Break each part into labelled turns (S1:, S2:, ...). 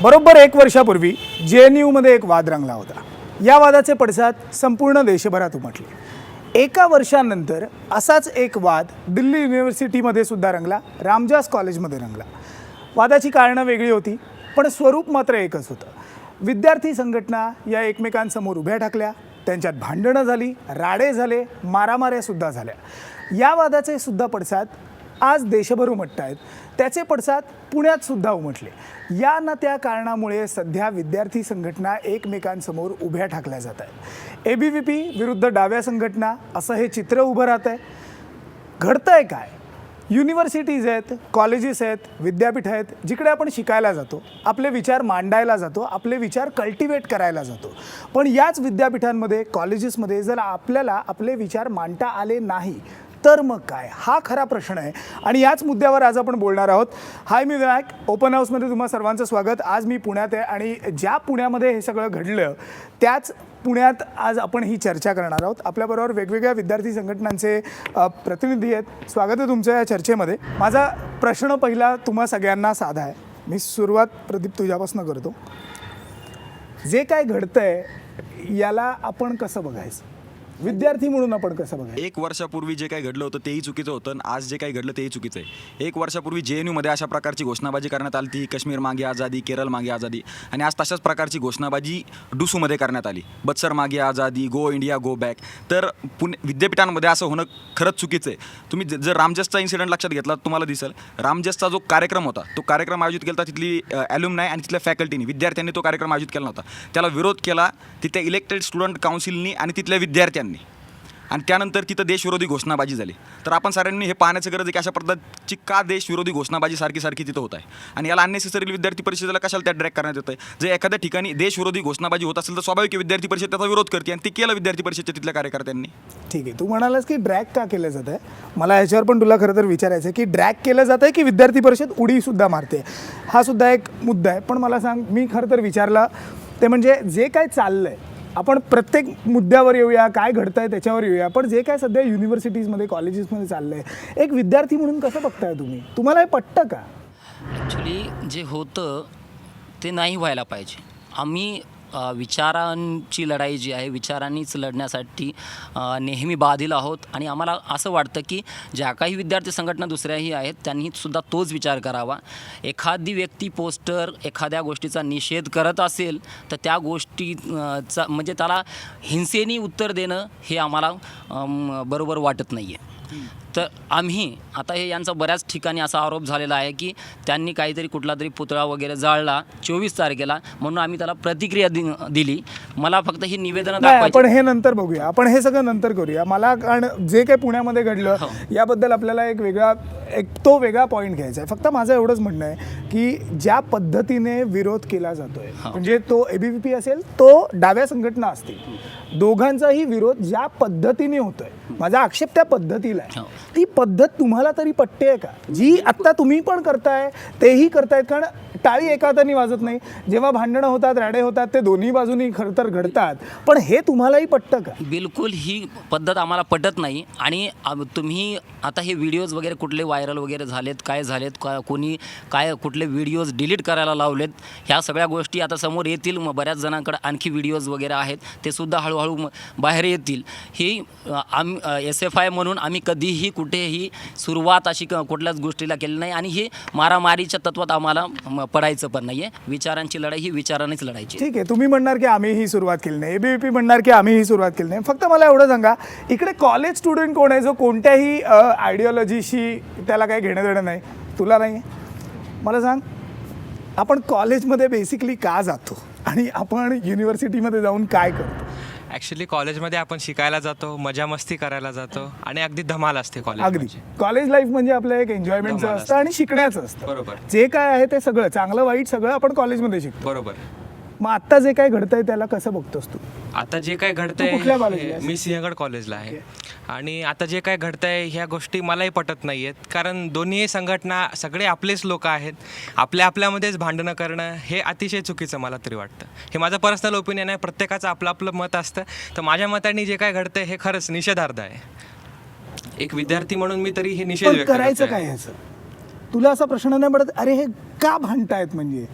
S1: बरोबर 1 वर्षापूर्वी JNUमध्ये एक वाद रंगला होता. या वादाचे पडसाद संपूर्ण देशभरात उमटले. एका वर्षानंतर असाच एक वाद दिल्ली युनिव्हर्सिटीमध्ये सुद्धा रंगला, रामजास कॉलेजमध्ये रंगला. वादाची कारणं वेगळी होती, पण स्वरूप मात्र एकच होतं. विद्यार्थी संघटना या एकमेकांसमोर उभ्या ठाकल्या, त्यांच्यात भांडणं झाली, राडे झाले, मारामाऱ्यासुद्धा झाल्या. या वादाचे सुद्धा पडसाद आज देशभर उमटत आहेत. त्याचे पडसाद पुण्यात सुद्धा उमटले. या ना त्या कारणामुळे सध्या विद्यार्थी संघटना एकमेकांसमोर उभ्या ठाकल्या जात आहेत. ABVP विरुद्ध डाव्या संघटना असं हे चित्र उभं राहत आहे. घडतंय काय? युनिव्हर्सिटीज आहेत, कॉलेजेस आहेत, विद्यापीठ आहेत, जिकडे आपण शिकायला जातो, आपले विचार मांडायला जातो, आपले विचार कल्टिवेट करायला जातो. पण याच विद्यापीठांमध्ये, कॉलेजेसमध्ये जर आपल्याला आपले विचार मांडता आले नाही तर मग काय? हा खरा प्रश्न आहे आणि याच मुद्द्यावर आज आपण बोलणार आहोत. हाय, मी विनायक. ओपन हाऊसमध्ये तुम्हा सर्वांचं स्वागत. आज मी पुण्यात आहे आणि ज्या पुण्यामध्ये हे सगळं घडलं त्याच पुण्यात आज आपण ही चर्चा करणार आहोत. आपल्याबरोबर वेगवेगळ्या विद्यार्थी संघटनांचे प्रतिनिधी आहेत. स्वागत आहे तुमचं या चर्चेमध्ये. माझा प्रश्न पहिला तुम्हा सगळ्यांना साधा आहे. मी सुरुवात प्रदीप तुझ्यापासून करतो. जे काय घडतंय याला आपण कसं बघायचं? विद्यार्थी म्हणून आपण कसं बघायचं?
S2: 1 वर्षापूर्वी जे काही घडलं होतं तेही चुकीचं होतं आणि आज जे काही घडलं तेही चुकीचं आहे. 1 वर्षापूर्वी JNUमध्ये अशा प्रकारची घोषणाबाजी करण्यात आली ती काश्मीर मागे आझादी, केरळ मागे आझादी, आणि आज तशाच प्रकारची घोषणाबाजी डुसूमध्ये करण्यात आली, बत्सर मागे आझादी, गो इंडिया गो बॅक. तर विद्यापीठांमध्ये असं होणं खरंच चुकीचं आहे. तुम्ही जर रामजसचा इन्सिडेंट लक्षात घेतला तुम्हाला दिसेल, रामजसचा जो कार्यक्रम होता तो कार्यक्रम आयोजित केला होता तिथली ॲल्युमनाय आणि तिथल्या फॅकल्टीनी, विद्यार्थ्यांनी तो कार्यक्रम आयोजित केला होता. त्याला विरोध केला तिथल्या इलेक्टेड स्टुडंट काउन्सिलनी आणि तिथल्या विद्यार्थ्यांनी, आणि त्यानंतर तिथं देशविरोधी घोषणाबाजी झाली. तर आपण साऱ्यांनी हे पाहण्याचं गरज आहे की अशा पद्धतीची का देशविरोधी घोषणाबाजी सारखी तिथं होत आहे आणि याला अननेसेसरी विद्यार्थी परिषदेला कशाला त्या ड्रॅग करण्यात येतं आहे. जर एखाद्या ठिकाणी देशविरोधी घोषणाबाजी होत असेल तर स्वाभाविक विद्यार्थी परिषद त्याचा विरोध करते आणि ते केलं विद्यार्थी परिषदेच्या तिथल्या कार्यकर्त्यांनी.
S1: ठीक आहे, तू म्हणालास की ड्रॅग का केलं जात आहे. मला ह्याच्यावर पण तुला खरं तर विचारायचं आहे की ड्रॅग केलं जात आहे की विद्यार्थी परिषद उडीसुद्धा मारते. हा सुद्धा एक मुद्दा आहे. पण मला सांग, मी खरं तर विचारला ते म्हणजे जे काय चाललं आहे, आपण प्रत्येक मुद्द्यावर येऊया, काय घडतं आहे त्याच्यावर येऊया. पण जे काय सध्या युनिव्हर्सिटीजमध्ये, कॉलेजेसमध्ये चाललं आहे, एक विद्यार्थी म्हणून कसं बघताय तुम्ही? तुम्हाला हे पटतं का?
S3: ॲक्च्युली जे होतं ते नाही व्हायला पाहिजे. आम्ही विचारांची लढाई जी आहे, विचारांनीच लढण्यासाठी नेहमी बाधिल आहोत आणि आम्हाला असं वाटतं की ज्या काही विद्यार्थी संघटना दुसऱ्याही आहेत त्यांनीसुद्धा तोच विचार करावा. एखादी व्यक्ती पोस्टर एखाद्या गोष्टीचा निषेध करत असेल तर त्या गोष्टीचा म्हणजे त्याला हिंसेने उत्तर देणं हे आम्हाला बरोबर वाटत नाही आहे. तर आम्ही आता हे यांचा बऱ्याच ठिकाणी असा आरोप झालेला आहे की त्यांनी काहीतरी कुठला तरी पुतळा वगैरे जाळला 24 तारखेला, म्हणून आम्ही त्याला प्रतिक्रिया दिली. मला फक्त ही निवेदनं दाखवायची.
S1: आपण हे नंतर बघूया, आपण हे सगळं नंतर करूया. मला कारण जे काही पुण्यामध्ये घडलं याबद्दल आपल्याला एक वेगळा पॉईंट घ्यायचा आहे. फक्त माझं एवढंच म्हणणं आहे की ज्या पद्धतीने विरोध केला जातोय, म्हणजे तो ABVP असेल तो डाव्या संघटना असतील, दोघांचाही विरोध ज्या पद्धतीने होतोय, माझा आक्षेप त्या पद्धतीला आहे. ती पद्धत तुम्हाला तरी पटते का? जी आत्ता तुम्ही पण करताय तेही करतायत. कारण टाळी एका हाताने वाजत नाही. जेव्हा भांडणं होतात, राडे होतात, ते दोन्ही बाजूनी खरं तर घडतात. पण हे तुम्हालाही पटतं का?
S3: बिलकुल ही पद्धत आम्हाला पटत नाही. आणि तुम्ही आता हे व्हिडिओज वगैरे कुठले व्हायरल वगैरे झालेत, काय झालेत, कोणी काय कुठले व्हिडिओज डिलीट करायला लावलेत, ह्या सगळ्या गोष्टी आता समोर येतील. मग बऱ्याच जणांकडे आणखी व्हिडिओज वगैरे आहेत, ते सुद्धा हळूहळू बाहेर येतील. ही आम्ही SFI म्हणून आम्ही कधीही कुठेही सुरुवात अशी कुठल्याच गोष्टीला केली नाही आणि हे मारामारीच्या तत्वात आम्हाला पडायचं पण नाही आहे. विचारांची लढाई ही विचारानेच लढायची.
S1: ठीक आहे, तुम्ही म्हणणार की आम्ही ही सुरुवात केली नाही, ABVP म्हणणार की आम्ही ही सुरुवात केली नाही. फक्त मला एवढं सांगा, इकडे कॉलेज स्टुडंट कोण आहे जो कोणत्याही आयडिओलॉजीशी त्याला काही घेणं देणं नाही? तुला नाही आहे? मला सांग, आपण कॉलेजमध्ये बेसिकली का जातो आणि आपण युनिव्हर्सिटीमध्ये जाऊन काय करतो?
S4: ॲक्च्युली कॉलेजमध्ये आपण शिकायला जातो, मजा मस्ती करायला जातो आणि अगदी धमाल असते कॉलेज.
S1: अगदी कॉलेज लाईफ म्हणजे आपलं एक एन्जॉयमेंटचं असतं आणि शिकण्याचं असतं.
S4: बरोबर.
S1: जे काय आहे ते सगळं चांगलं वाईट सगळं आपण कॉलेजमध्ये शिकतो.
S4: बरोबर.
S1: मग आत्ता जे काय घडतंय त्याला कसं बघतोस तू?
S4: आता जे काय
S1: तू कुठल्या कॉलेजला
S4: घडतंय,
S1: आहेस?
S4: मी सिंहगड कॉलेजला आहे. आणि आता जे काय घडतंय ह्या गोष्टी मलाही पटत नाही आहेत. कारण दोन्ही संघटना सगळे आपलेच लोक आहेत. आपल्यामध्येच भांडणं करणं हे अतिशय चुकीचं मला तरी वाटतं. हे माझं पर्सनल ओपिनियन आहे. प्रत्येकाचं आपलं मत असतं. तर माझ्या मताने जे काय घडतंय हे खरंच निषेधार्ह आहे. एक विद्यार्थी म्हणून मी तरी हे निषेध व्यक्त
S1: करायचं
S4: करतोय.
S1: काय ह्याचं? तुला असा प्रश्न नाही पडत, अरे हे का भांडतायत? म्हणजे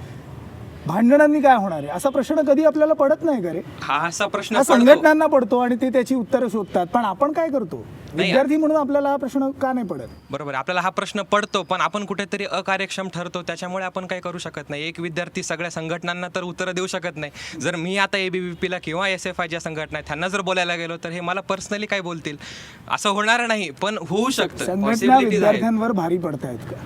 S1: भांडणांनी काय होणार आहे असा प्रश्न कधी आपल्याला पडत नाही का रे?
S4: हा असा प्रश्न
S1: हा
S4: पडतो.
S1: संघटनांना पडतो आणि ते त्याची उत्तरं शोधतात, पण आपण काय करतो विद्यार्थी म्हणून आपल्याला हा प्रश्न का नाही पडत?
S4: बरोबर, आपल्याला हा प्रश्न पडतो, पण आपण कुठेतरी अकार्यक्षम ठरतो, त्याच्यामुळे आपण काही करू शकत नाही. एक विद्यार्थी सगळ्या संघटनांना तर उत्तरं देऊ शकत नाही. जर मी आता ABVPला किंवा SFI ज्या संघटना आहेत त्यांना जर बोलायला गेलो तर हे मला पर्सनली काय बोलतील असं होणार नाही, पण होऊ शकतं.
S1: संघटना
S4: Possibilities आहेत.
S1: विद्यार्थ्यांवर भारी पडतायत का?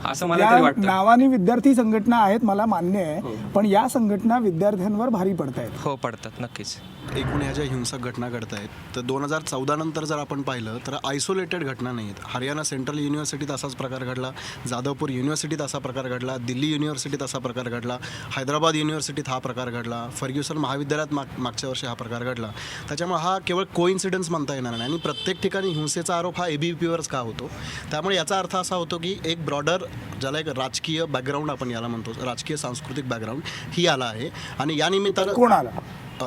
S4: असं मला तरी
S1: या
S4: वाटतं.
S1: नावाने विद्यार्थी संघटना आहेत मला मान्य आहे, पण या संघटना विद्यार्थ्यांवर भारी पडतायत.
S4: हो, पडतात नक्कीच.
S5: एकूण ह्या ज्या हिंसक घटना घडत आहेत तर 2014 नंतर जर आपण पाहिलं तर आयसोलेटेड घटना नाही आहेत. हरियाणा सेंट्रल युनिव्हर्सिटीत असाच प्रकार घडला, जाधवपूर युनिव्हर्सिटीत असा प्रकार घडला, दिल्ली युनिव्हर्सिटीत असा प्रकार घडला, हैदराबाद युनिव्हर्सिटीत हा प्रकार घडला, फर्ग्युसन महाविद्यालयात मागच्या वर्षी हा प्रकार घडला. त्याच्यामुळे हा केवळ कोइन्सिडन्स म्हणता येणार नाही आणि प्रत्येक ठिकाणी हिंसेचा आरोप हा ABVPवरच का होतो. त्यामुळे याचा अर्थ असा होतो की एक ब्रॉडर ज्याला एक राजकीय बॅकग्राऊंड आपण याला म्हणतो, राजकीय सांस्कृतिक बॅकग्राऊंड ही आला आहे आणि या निमित्तानं
S1: कोणाला?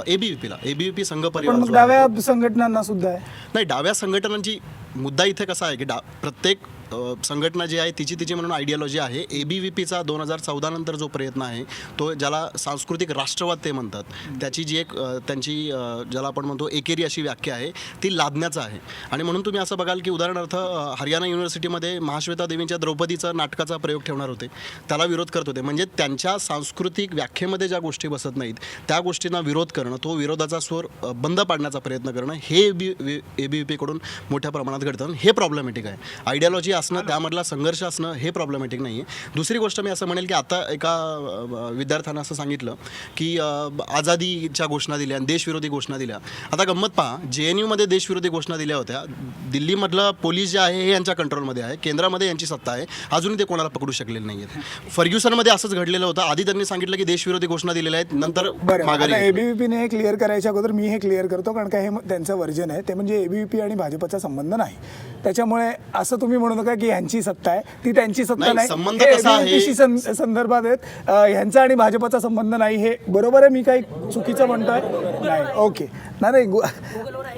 S5: ABVPला ABVP संघ
S1: पण
S5: परिवार
S1: मग
S5: जो आहे,
S1: डाव्या संघटनांना सुद्धा आहे.
S5: नाही डाव्या संघटनांची मुद्दा इथे कसा आहे की प्रत्येक संघटना जी आहे तिची म्हणून आयडियोलॉजी आहे. ABVPचा 2014 नंतर जो प्रयत्न आहे तो ज्याला सांस्कृतिक राष्ट्रवाद ते म्हणतात, त्याची जी एक त्यांची ज्याला आपण म्हणतो एकेरी अशी व्याख्या आहे ती लादण्याचा आहे. आणि म्हणून तुम्ही असं बघाल की उदाहरणार्थ हरियाणा युनिव्हर्सिटीमध्ये महाश्वेता देवींच्या द्रौपदीचा नाटकाचा प्रयोग ठेवणार होते, त्याला विरोध करत होते. म्हणजे त्यांच्या सांस्कृतिक व्याख्येमध्ये ज्या गोष्टी बसत नाहीत त्या गोष्टींना विरोध करणं, तो विरोधाचा स्वर बंद पाडण्याचा प्रयत्न करणं हे ABVPकडून मोठ्या प्रमाणात घडतं. हे प्रॉब्लेमॅटिक आहे. आयडियोलॉजी असणं, त्यामधला संघर्ष असणं हे प्रॉब्लेमॅटिक नाही आहे. दुसरी गोष्ट मी असं म्हणेल की आता एका विद्यार्थ्यानं असं सांगितलं की आझादीच्या घोषणा दिल्या आणि देशविरोधी घोषणा दिल्या. आता गंमत पहा, JNUमध्ये देशविरोधी घोषणा दिल्या होत्या. दिल्लीमधलं पोलीस जे आहे हे यांच्या कंट्रोलमध्ये आहे, केंद्रामध्ये यांची सत्ता आहे, अजूनही ते कोणाला पकडू शकलेले नाही आहेत. फर्ग्युसनमध्ये असंच घडलेलं होतं. आधी त्यांनी सांगितलं की देशविरोधी घोषणा दिलेल्या आहेत, नंतर माघारी घेतली.
S1: ABVPने हे क्लिअर करायच्या अगोदर मी हे क्लिअर करतो, कारण का हे त्यांचं वर्जन आहे, ते म्हणजे ABVP आणि भाजपचा संबंध नाही. त्याच्यामुळे असं तुम्ही म्हणू नका की ह्यांची सत्ता आहे ती त्यांची सत्ता
S5: नाही,
S1: नाही.
S5: संबंध
S1: हे
S5: कसा आहे?
S1: ABVP शी संदर्भात आहेत, ह्यांचा आणि भाजपचा संबंध नाही. हे बरोबर आहे? मी काही चुकीचं म्हणतोय? नाही. ओके. नाही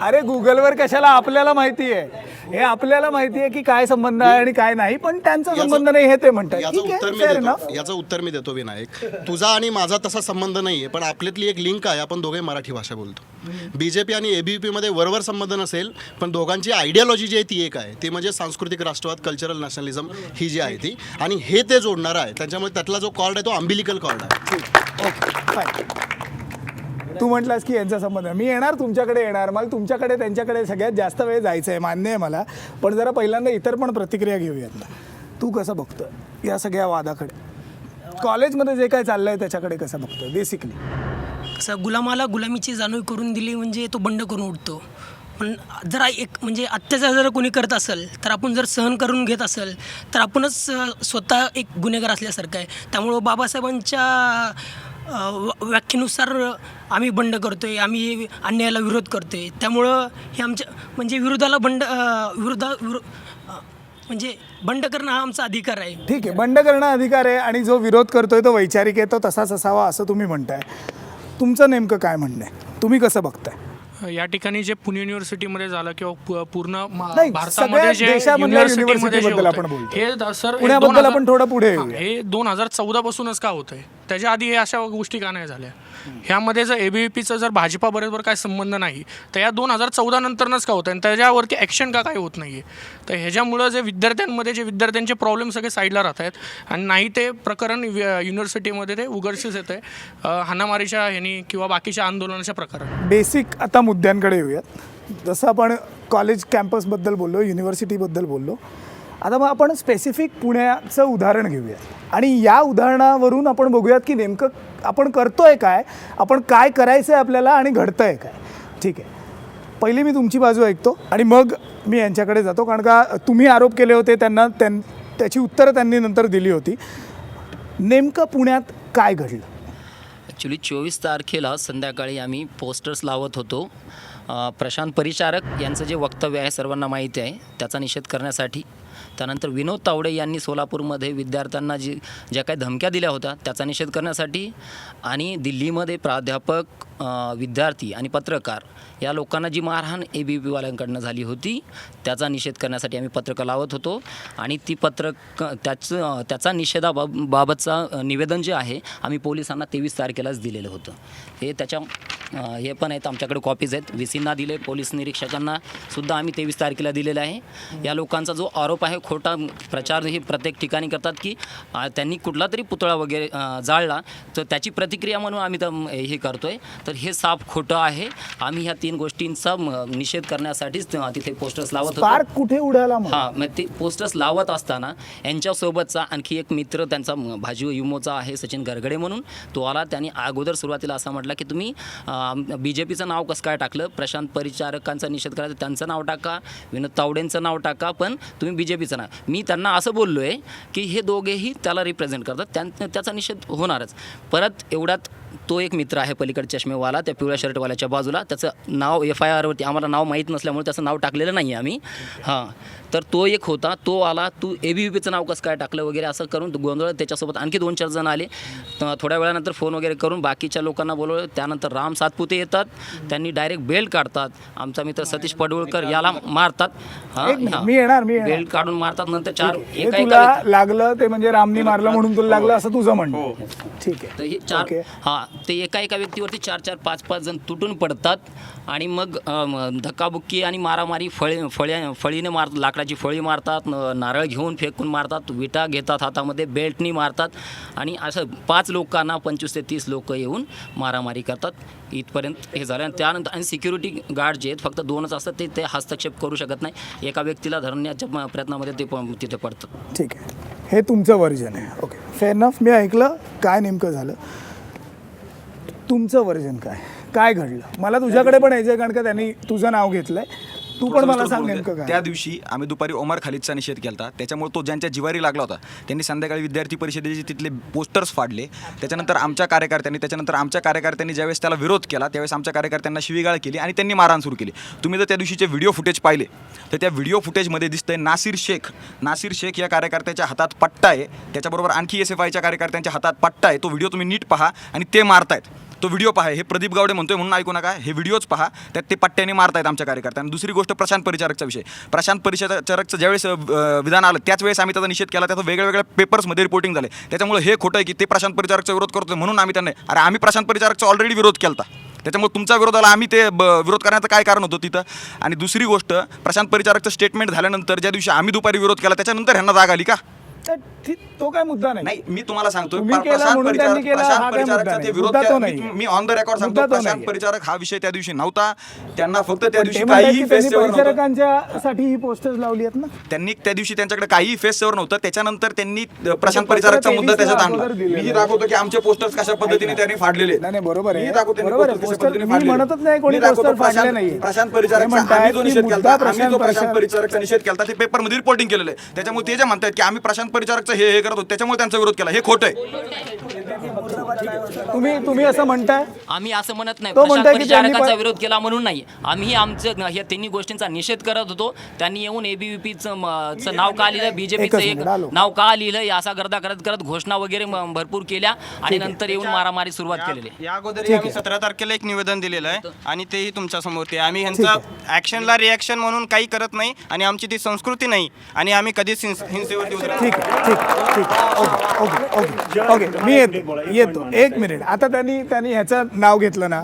S1: अरे गुगलवर कशाला, आपल्याला माहिती आहे, हे आपल्याला माहिती आहे की काय संबंध आहे आणि काय नाही, पण त्यांचा संबंध नाही हे ते म्हणतात.
S5: याचं उत्तर मी देतो विनायक. तुझा आणि माझा तसा संबंध नाहीये, पण आपल्यातली एक लिंक आहे, आपण दोघे मराठी भाषा बोलतो. BJP आणि ABVP मध्ये वरवर संबंध नसेल, पण दोघांची आयडियोलॉजी जी आहे ती एक आहे, ती म्हणजे सांस्कृतिक राष्ट्रवाद, कल्चरल नॅशनलिझम ही जी आहे ती, आणि हे ते जोडणारं आहे. त्याच्यामुळे त्यातला जो कॉर्ड आहे तो अम्बिलिकल कॉर्ड आहे.
S1: Okay fine. तू म्हटलास की यांचा संबंध आहे. मी येणार, तुमच्याकडे येणार, मला तुमच्याकडे त्यांच्याकडे सगळ्यात जास्त वेळ जायचं आहे, मान्य आहे मला. पण जरा पहिल्यांदा इतर पण प्रतिक्रिया घेऊयात ना. तू कसं बघतोय या सगळ्या वादाकडे? कॉलेजमध्ये जे काय चाललंय त्याच्याकडे कसं बघतोय बेसिकली?
S6: असं गुलामाला गुलामीची जाणीव करून दिली म्हणजे तो बंड करून उठतो. पण जरा एक म्हणजे अत्याचार जर कोणी करत असेल तर आपण जर सहन करून घेत असेल तर आपणच स्वतः एक गुन्हेगार असल्यासारखं आहे. त्यामुळं बाबासाहेबांच्या व्याख्येनुसार आम्ही बंड करतोय, आम्ही अन्यायाला विरोध करतोय. त्यामुळं हे आमच्या म्हणजे विरोधाला म्हणजे बंड करणं हा आमचा अधिकार आहे.
S1: ठीक आहे, बंड करणं अधिकार आहे आणि जो विरोध करतोय तो वैचारिक आहे, तो तसाच असावा असं तुम्ही म्हणताय. तुमचं नेमकं काय म्हणणं आहे? तुम्ही कसं बघताय?
S7: या ठिकाणी जे पुणे युनिव्हर्सिटीमध्ये झालं किंवा पूर्ण
S1: नाही,
S7: भारतामध्ये जे
S1: देशामधल्या
S7: युनिव्हर्सिटीमध्ये जे
S1: युनिव्हर्सिटीबद्दल
S7: होतंय,
S1: आपण बोलतोय.
S7: हे सर
S1: पुण्याबद्दल आपण थोडं पुढे येऊया.
S7: हे 2014 पासूनच का होतंय? त्याच्या आधी हे अशा गोष्टी का नाही झाल्या? ह्यामध्ये जर ABVPचा जर भाजपाबरोबर काय संबंध नाही तर या 2014 नंतरच का होतं आणि त्याच्यावरती ॲक्शन का काय होत नाही आहे? तर ह्याच्यामुळं जे विद्यार्थ्यांचे प्रॉब्लेम सगळे साईडला राहत आहेत आणि नाही ते प्रकरण युनिव्हर्सिटीमध्ये ते उघडकीस येतं आहे, हाणामारीच्या ह्यानी किंवा बाकीच्या आंदोलनाच्या प्रकारात.
S1: बेसिक आता मुद्द्यांकडे येऊयात. जसं आपण कॉलेज कॅम्पसबद्दल बोललो, युनिव्हर्सिटीबद्दल बोललो, आता मग आपण स्पेसिफिक पुण्याचं उदाहरण घेऊया आणि या उदाहरणावरून आपण बघूयात की नेमकं आपण करतोय काय, आपण काय करायचं आहे आपल्याला आणि घडतंय काय. ठीक आहे, पहिली मी तुमची बाजू ऐकतो आणि मग मी यांच्याकडे जातो, कारण का तुम्ही आरोप केले होते त्याची उत्तरं त्यांनी नंतर दिली होती. नेमकं पुण्यात काय घडलं?
S3: ॲक्च्युली 24 तारखेला संध्याकाळी आम्ही पोस्टर्स लावत होतो. प्रशांत परिचारक यांचं जे वक्तव्य आहे सर्वांना माहिती आहे, त्याचा निषेध करण्यासाठी त्यानंतर विनोद तावडे यांनी सोलापूरमध्ये विद्यार्थ्यांना ज्या काही धमक्या दिल्या होत्या त्याचा निषेध करण्यासाठी, आणि दिल्लीमध्ये प्राध्यापक, विद्यार्थी आणि पत्रकार या लोकांना जी मारहाण ABVP-वाल्यांकडनं झाली होती त्याचा निषेध करण्यासाठी आम्ही पत्रकं लावत होतो. आणि ती त्याचा निषेधाबाबतचा निवेदन जे आहे आम्ही पोलिसांना 23 तारखेलाच दिलेलं होतं. हे पण आहेत, आमच्याकडे कॉपीज आहेत, VCंना दिले, पोलीस निरीक्षकांना सुद्धा आम्ही 23 तारखेला दिलेलं आहे. या लोकांचा जो आरोप आहे, खोटा प्रचार हे प्रत्येक ठिकाणी करतात की त्यांनी कुठला तरी पुतळा वगैरे जाळला तर त्याची प्रतिक्रिया म्हणून आम्ही हे करतोय, तर हे साफ खोटं आहे. आम्ही ह्या 3 गोष्टींचा निषेध करण्यासाठीच तिथे पोस्टर्स लावत होतो.
S1: स्पार्क कुठे उडाला मग?
S3: हां, मग ते पोस्टर्स लावत असताना यांच्यासोबतचा आणखी एक मित्र त्यांचा भाजी युमोचा आहे, सचिन गरगडे म्हणून, तो आला. त्यांनी अगोदर सुरुवातीला असं म्हटलं की तुम्ही BJPचं नाव कसं काय टाकलं, प्रशांत परिचारकांचा निषेध करायचं त्यांचं नाव टाका, विनोद तावडेंचं नाव टाका, पण तुम्ही BJPचं नाव. मी त्यांना असं बोललो आहे की हे दोघेही त्याला रिप्रेझेंट करतात, त्याचा निषेध होणारच. परत एवढ्यात तो एक मित्र आहे पलीकडे चष्मेवाला, त्या पिवळ्या शर्टवाल्याच्या बाजूला, त्याचं नाव FIRवरती आम्हाला नाव माहीत नसल्यामुळे त्याचं नाव टाकलेलं नाही आहे आम्ही. हां, तर तो एक होता, तो आला, तू ABVPचं नाव कसं काय टाकलं वगैरे असं करून गोंधळ. त्याच्यासोबत आणखी 2-4 जण आले. थोड्या वेळानंतर फोन वगैरे करून बाकीच्या लोकांना बोलवलं. त्यानंतर राम सातपुते येतात, त्यांनी डायरेक्ट बेल्ट काढतात, आमचा मित्र सतीश पडवळकर याला मारतात.
S1: मी येणार
S3: बेल्ट काढून मारतात. नंतर 4
S1: हे तुला लागलं ते म्हणजे रामनी मारलं म्हणून तुला लागलं असं तुझं म्हणणं? ठीक आहे.
S3: तर हे 4 हां, ते एका व्यक्तीवरती 4-4, 5-5 जण तुटून पडतात आणि मग धक्काबुक्की आणि मारामारी, फळीने लाकडाची फळी मारतात, नारळ घेऊन फेकून मारतात, विटा घेतात हातामध्ये, बेल्टनी मारतात आणि असं 5 लोकांना 25 ते 30 लोक येऊन मारामारी करतात. इथपर्यंत हे झालं. आणि त्यानंतर आणि सिक्युरिटी गार्ड जे आहेत फक्त 2च असतात, ते हस्तक्षेप करू शकत नाही. एका व्यक्तीला धरण्याच्या प्रयत्नामध्ये ते तिथे पडतात.
S1: ठीक आहे, हे तुमचं वर्जन आहे. Okay, fair enough. मी ऐकलं काय नेमकं झालं. तुमचं वर्जन काय घडलं? मला तुझ्याकडे पण यायचं आहे कारण का त्यांनी तुझं नाव घेतलंय. तू पण मला सांग नेमकं काय.
S2: त्या दिवशी आम्ही दुपारी ओमर खालिदचा निषेध केला, त्याच्यामुळे तो ज्यांच्या जिवारी लागला होता त्यांनी संध्याकाळी विद्यार्थी परिषदेचे तिथले पोस्टर्स फाडले. त्याच्यानंतर आमच्या कार्यकर्त्यांनी ज्यावेळेस त्याला विरोध केला त्यावेळेस आमच्या कार्यकर्त्यांना शिवीगाळ केली आणि त्यांनी मारहाण सुरू केली. तुम्ही जर त्या दिवशीचे व्हिडिओ फुटेज पाहिले तर त्या व्हिडिओ फुटेजमध्ये दिसतंय नासिर शेख या कार्यकर्त्याच्या हातात पट्टा आहे, त्याच्याबरोबर आणखी SFIच्या कार्यकर्त्यांच्या हातात पट्टा आहे. तो व्हिडिओ तुम्ही नीट पहा आणि ते मारतायत. तो व्हिडिओ पहा. हे प्रदीप गावडे म्हणतोय म्हणून ऐकू नका, हे व्हिडिओज पहा, त्यात ते पट्ट्याने मारतायत आमच्या कार्यकर्त्यांना. दुसरी गोष्ट प्रशांत परिचारकचा विषय. प्रशांत परिचारकचं ज्यावेळेस विधान आलं त्याच वेळेस आम्ही त्याचा निषेध केला, त्याचं वेगळ्या पेपर्समध्ये रिपोर्टिंग झाले. त्याच्यामुळे हे खोटं आहे की ते प्रशांत परिचारकचा विरोध करतो म्हणून आम्ही त्यांना, अरे आम्ही प्रशांत परिचारकचा ऑलरेडी विरोध केला, त्याच्यामुळे तुमच्या विरोधाला आम्ही ते विरोध करण्याचं काय कारण होतं तिथं. आणि दुसरी गोष्ट, प्रशांत परिचारकचं स्टेटमेंट झाल्यानंतर ज्या दिवशी आम्ही दुपारी विरोध केला त्याच्यानंतर ह्यांना जाग आली का?
S1: तो काय मुद्दा नाही.
S2: मी तुम्हाला सांगतो,
S1: तुम्ही केला म्हणून त्यांनी केला, हा काय मुद्दा नाही. मुद्दा तो नाही.
S2: मी ऑन द रेकॉर्ड सांगतो,
S1: मुद्दा तो
S2: प्रशांत
S1: नाही.
S2: परिचारक हा विषय त्या दिवशी नव्हता. त्यांना फक्त त्या
S1: पण
S2: दिवशी
S1: ते म्हणतात
S2: काहीही
S1: की
S2: फेस
S1: त्यांनी
S2: सेवर नव्हतं.
S1: परिचारकांच्यासाठी ही पोस्टर्स लावली आहेत ना.
S2: त्यांनी त्या दिवशी त्यांच्याकडे काहीही फेस सेवर नव्हतं. त्याच्यानंतर त्यांनी प्रशांत परिचारकचा मुद्दा त्याच्यात आणला. मी दाखवतो की आमचे पोस्टर्स कशा पद्धतीने त्यांनी फाडलेले.
S1: नाही, बरोबर आहे.
S2: मी दाखवतो त्यांनी
S1: बरोबर आहे.
S2: posters कशा
S1: पोस्टर
S2: पद्धतीने
S1: मी
S2: फाडलेले.
S1: म्हणतच नाही कोणी
S2: मी दाखवतो
S1: पोस्टर फाडले नाही.
S2: प्रशांत परिचारकचा आम्ही जो निषेध केला, आम्ही जो प्रशांत परिचारकचा निषेध केला ते पेपरमध्ये रिपोर्टिंग केलेलं आहे. त्याच्यामुळे ते जे म्हणतात की आम्ही प्रशांत परिचारकचं हे करत होतो त्याच्यामुळे त्यांचा विरोध केला, हे खोटं आहे.
S1: तुम्ही असं म्हणताय?
S3: आम्ही असं म्हणत नाही
S1: तो
S3: प्रशांत
S1: म्हणताय की त्यांनी
S3: परिचारकांचा विरोध केला म्हणून नाही. आम्ही आमचं ह्या 3 गोष्टींचा निषेध करत होतो. त्यांनी येऊन ABVPचं नाव का लिहिलं, BJPचं एक नाव का लिहिलं, असा गर्दा करत घोषणा वगैरे भरपूर केल्या आणि नंतर येऊन मारामारी सुरुवात केलेली.
S8: या अगोदर आम्ही 17 तारखेला एक निवेदन दिलेलं आहे आणि तेही तुमच्या समोर ते आम्ही ह्यांचा ॲक्शनला रिॲक्शन म्हणून काही करत नाही आणि आमची ती संस्कृती नाही आणि आम्ही कधीच हिंसेवरती उतरत नाही.
S1: ठीक आहे. ओके, मी येतो 1 मिनिट. आता त्यांनी ह्याचं नाव घेतलं ना,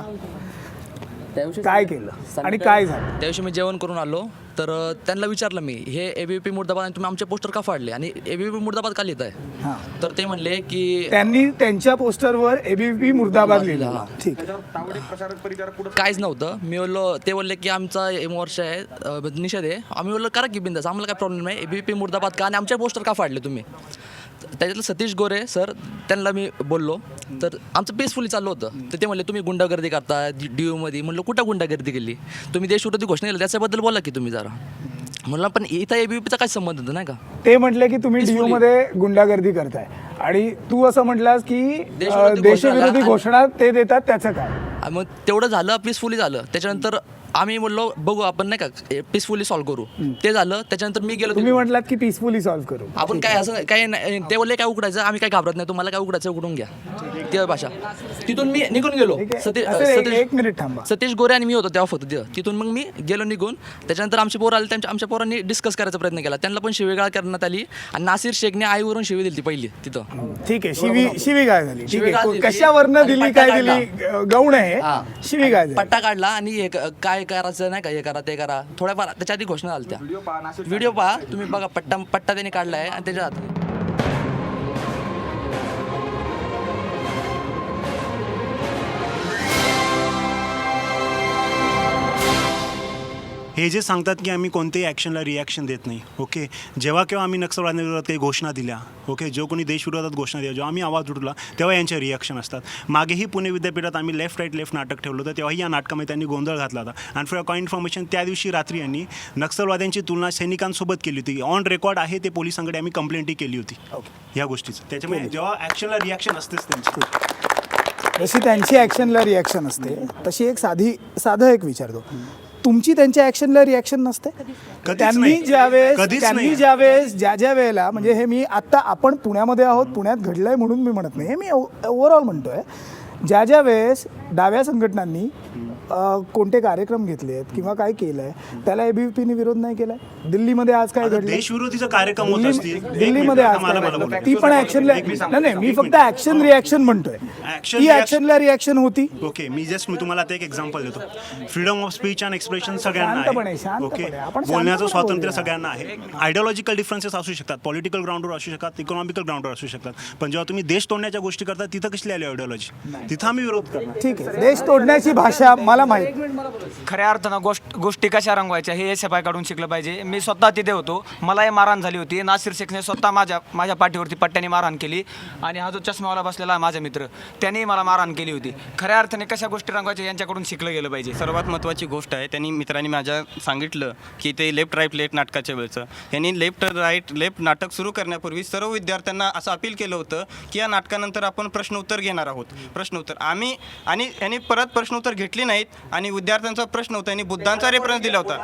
S1: काय केलं आणि काय झालं?
S9: त्या दिवशी मी जेवण करून आलो तर त्यांना विचारलं मी, हे ABVP मुर्दाबाद आणि तुम्ही आमचे पोस्टर का फाडले आणि ABVP मुर्दाबाद का लिहित आहे? तर ते म्हणले की
S1: त्यांनी त्यांच्या पोस्टरवर ABVP मुर्दाबाद लिहिलं. ठीक आहे.
S9: काहीच नव्हतं. मी बोललो, ते बोलले की आमचा मोर्चा आहे, निषेध आहे. आम्ही बोललो करा की बिंदास, आम्हाला काय प्रॉब्लेम नाही. ABVP मुर्दाबाद का आणि आमचे पोस्टर का फाडले तुम्ही? त्याच्यातलं सतीश गोरे सर, त्यांना मी बोललो तर आमचं पीसफुली चाललं होतं. तर ते म्हणले तुम्ही गुंडागर्दी करता DU-मध्ये. म्हणलं कुठं गुंडागर्दी केली? तुम्ही देशविरोधी घोषणा केली त्याच्याबद्दल बोला की तुम्ही जरा. म्हणलं पण इथं ABVPचा काय संबंध होता नाही का?
S1: ते म्हटले की तुम्ही DU मध्ये गुंडागर्दी करताय आणि तू असं म्हटलास की देशविरोधी घोषणा ते देतात, त्याचं काय?
S9: मग तेवढं झालं, पीसफुली झालं. त्याच्यानंतर आम्ही बोललो बघू आपण नाही का पीसफुली सॉल्व्ह करू. ते झालं. त्याच्यानंतर मी गेलो
S1: तुम्ही म्हटलात की पीसफुली सॉल्व्ह करू.
S9: आपण काय असं काय नाही. ते बोलले काय उघडायचं, आम्ही काय घाबरत नाही, तुम्हाला काय उघडायचं उघडून घ्या. ती भाषा. तिथून मी निघून गेलो.
S1: एक मिनिट थांबा.
S9: सतीश गोरे आणि मी होतो तेव्हा फक्त तिथून मग मी गेलो निघून. त्याच्यानंतर आमचे पोरं आले, आमच्या पोरांनी डिस्कस करायचा प्रयत्न केला. त्यांना पण शिवीगाळ करण्यात आली आणि नासिर शेखने आईवरून शिवी दिली ती पहिली तिथं.
S1: ठीक आहे. शिवी काय झाली? ठीक
S9: शिवीगाळ
S1: आहे.
S9: दिली.
S1: कशावरनं
S9: आणि
S1: दिली,
S9: पट्टा
S1: काय दिली, गौण आहे.
S9: हां.
S1: शिवी काय झाली?
S9: पट्टा काढला आणि हे काय करायचं नाही का, हे करा ते करा. थोड्याफार त्याच्या आधी घोषणा झाल्या त्या. व्हिडिओ पहा तुम्ही, बघा पट्टा त्यांनी काढला आहे आणि त्याच्या हात.
S10: हे जे सांगतात की आम्ही कोणत्याही ॲक्शनला रिॲक्शन देत नाही. ओके, जेव्हा केव्हा आम्ही नक्षलवाद्यांविरोधात काही घोषणा दिल्या, ओके, जो कोणी देशविरोधात घोषणा दिल्या, जेव्हा आम्ही आवाज उठवला तेव्हा यांच्या रिॲक्शन असतात. मागेही पुणे विद्यापीठात आम्ही लेफ्ट राईट लेफ्ट नाटक ठेवलं होतं, तेव्हाही या नाटकामध्ये त्यांनी गोंधळ घातला होता. आणि फॉर अ इन्फॉर्मेशन, त्या दिवशी रात्री यांनी नक्षलवाद्यांची तुलना सैनिकांसोबत केली होती. ऑन रेकॉर्ड आहे ते, पोलिसांकडे आम्ही कंप्लेंटही केली होती या गोष्टीचं. त्याच्यामुळे जेव्हा ॲक्शनला रिॲक्शन असतेच त्यांची.
S1: जशी त्यांची ॲक्शनला रिॲक्शन असते तशी एक साधं एक विचारतो, तुमची त्यांच्या ॲक्शनला रिॲक्शन नसते? त्यांनी ज्यावेळेस ज्या वेळेला, म्हणजे हे मी आत्ता आपण पुण्यामध्ये आहोत, पुण्यात घडलं आहे म्हणून मी म्हणत नाही, हे मी ओव्हरऑल म्हणतो आहे, ज्या वेळेस डाव्या संघटनांनी कोणते कार्यक्रम घेतले आहेत किंवा काय केलं आहे त्याला ABVPने विरोध नाही केला आहे. दिल्लीमध्ये आज काय घडलं,
S10: देशविरोधीचा कार्यक्रम होत असतील,
S1: दिल्लीमध्ये आज काय घडलं, ती पण ॲक्शनला नाही, मी फक्त ॲक्शन रिॲक्शन म्हणतोय. ती ॲक्शनला रिॲक्शन होती.
S10: ओके, मी तुम्हाला आता एक एक्झाम्पल देतो. Freedom of speech and expression सगळ्यांना आहे. ओके, बोलण्याचं स्वातंत्र्य सगळ्यांना आहे. आयडिओलॉजिकल डिफरन्सेस असू शकतात, पॉलिटिकल ग्राउंडवर असू शकतात, इकॉनॉमिकल ग्राउंडवर असू शकतात, पण जेव्हा तुम्ही देश तोडण्याच्या गोष्टी करता तिथं कसली आली आयडिओलॉजी? तिथं आम्ही विरोध करणार.
S1: ठीक आहे, देश तोडण्याची भाषा मला माहिती.
S11: खऱ्या अर्थानं गोष्टी कशा रंगवायच्या हे SFI काढून शिकलं पाहिजे. मी स्वतः तिथे होतो, मलाही मारहाण झाली होती. नासिर शेखने स्वतः माझ्या पाठीवरती पट्ट्याने मारहाण केली आणि हा जो चष्मावाला बसलेला आहे माझा मित्र, त्यानेही मला मारहाण केली होती. खऱ्या अर्थाने कशा गोष्टी रंगवायच्या यांच्याकडून शिकलं गेलं पाहिजे.
S8: सर्वात महत्त्वाची गोष्ट आहे, त्यांनी मित्रांनी माझ्या सांगितलं की ते लेफ्ट राईट लेफ्ट नाटकाच्या वेळचं यांनी लेफ्ट राईट लेफ्ट नाटक सुरू करण्यापूर्वी सर्व विद्यार्थ्यांना असं अपील केलं होतं की या नाटकानंतर आपण प्रश्नोत्तर घेणार आहोत. प्रश्नोत्तर यांनी परत प्रश्नोत्तर घेतली नाहीत आणि विद्यार्थ्यांचा प्रश्न होता, यांनी बुद्धांचा रेफरन्स दिला होता.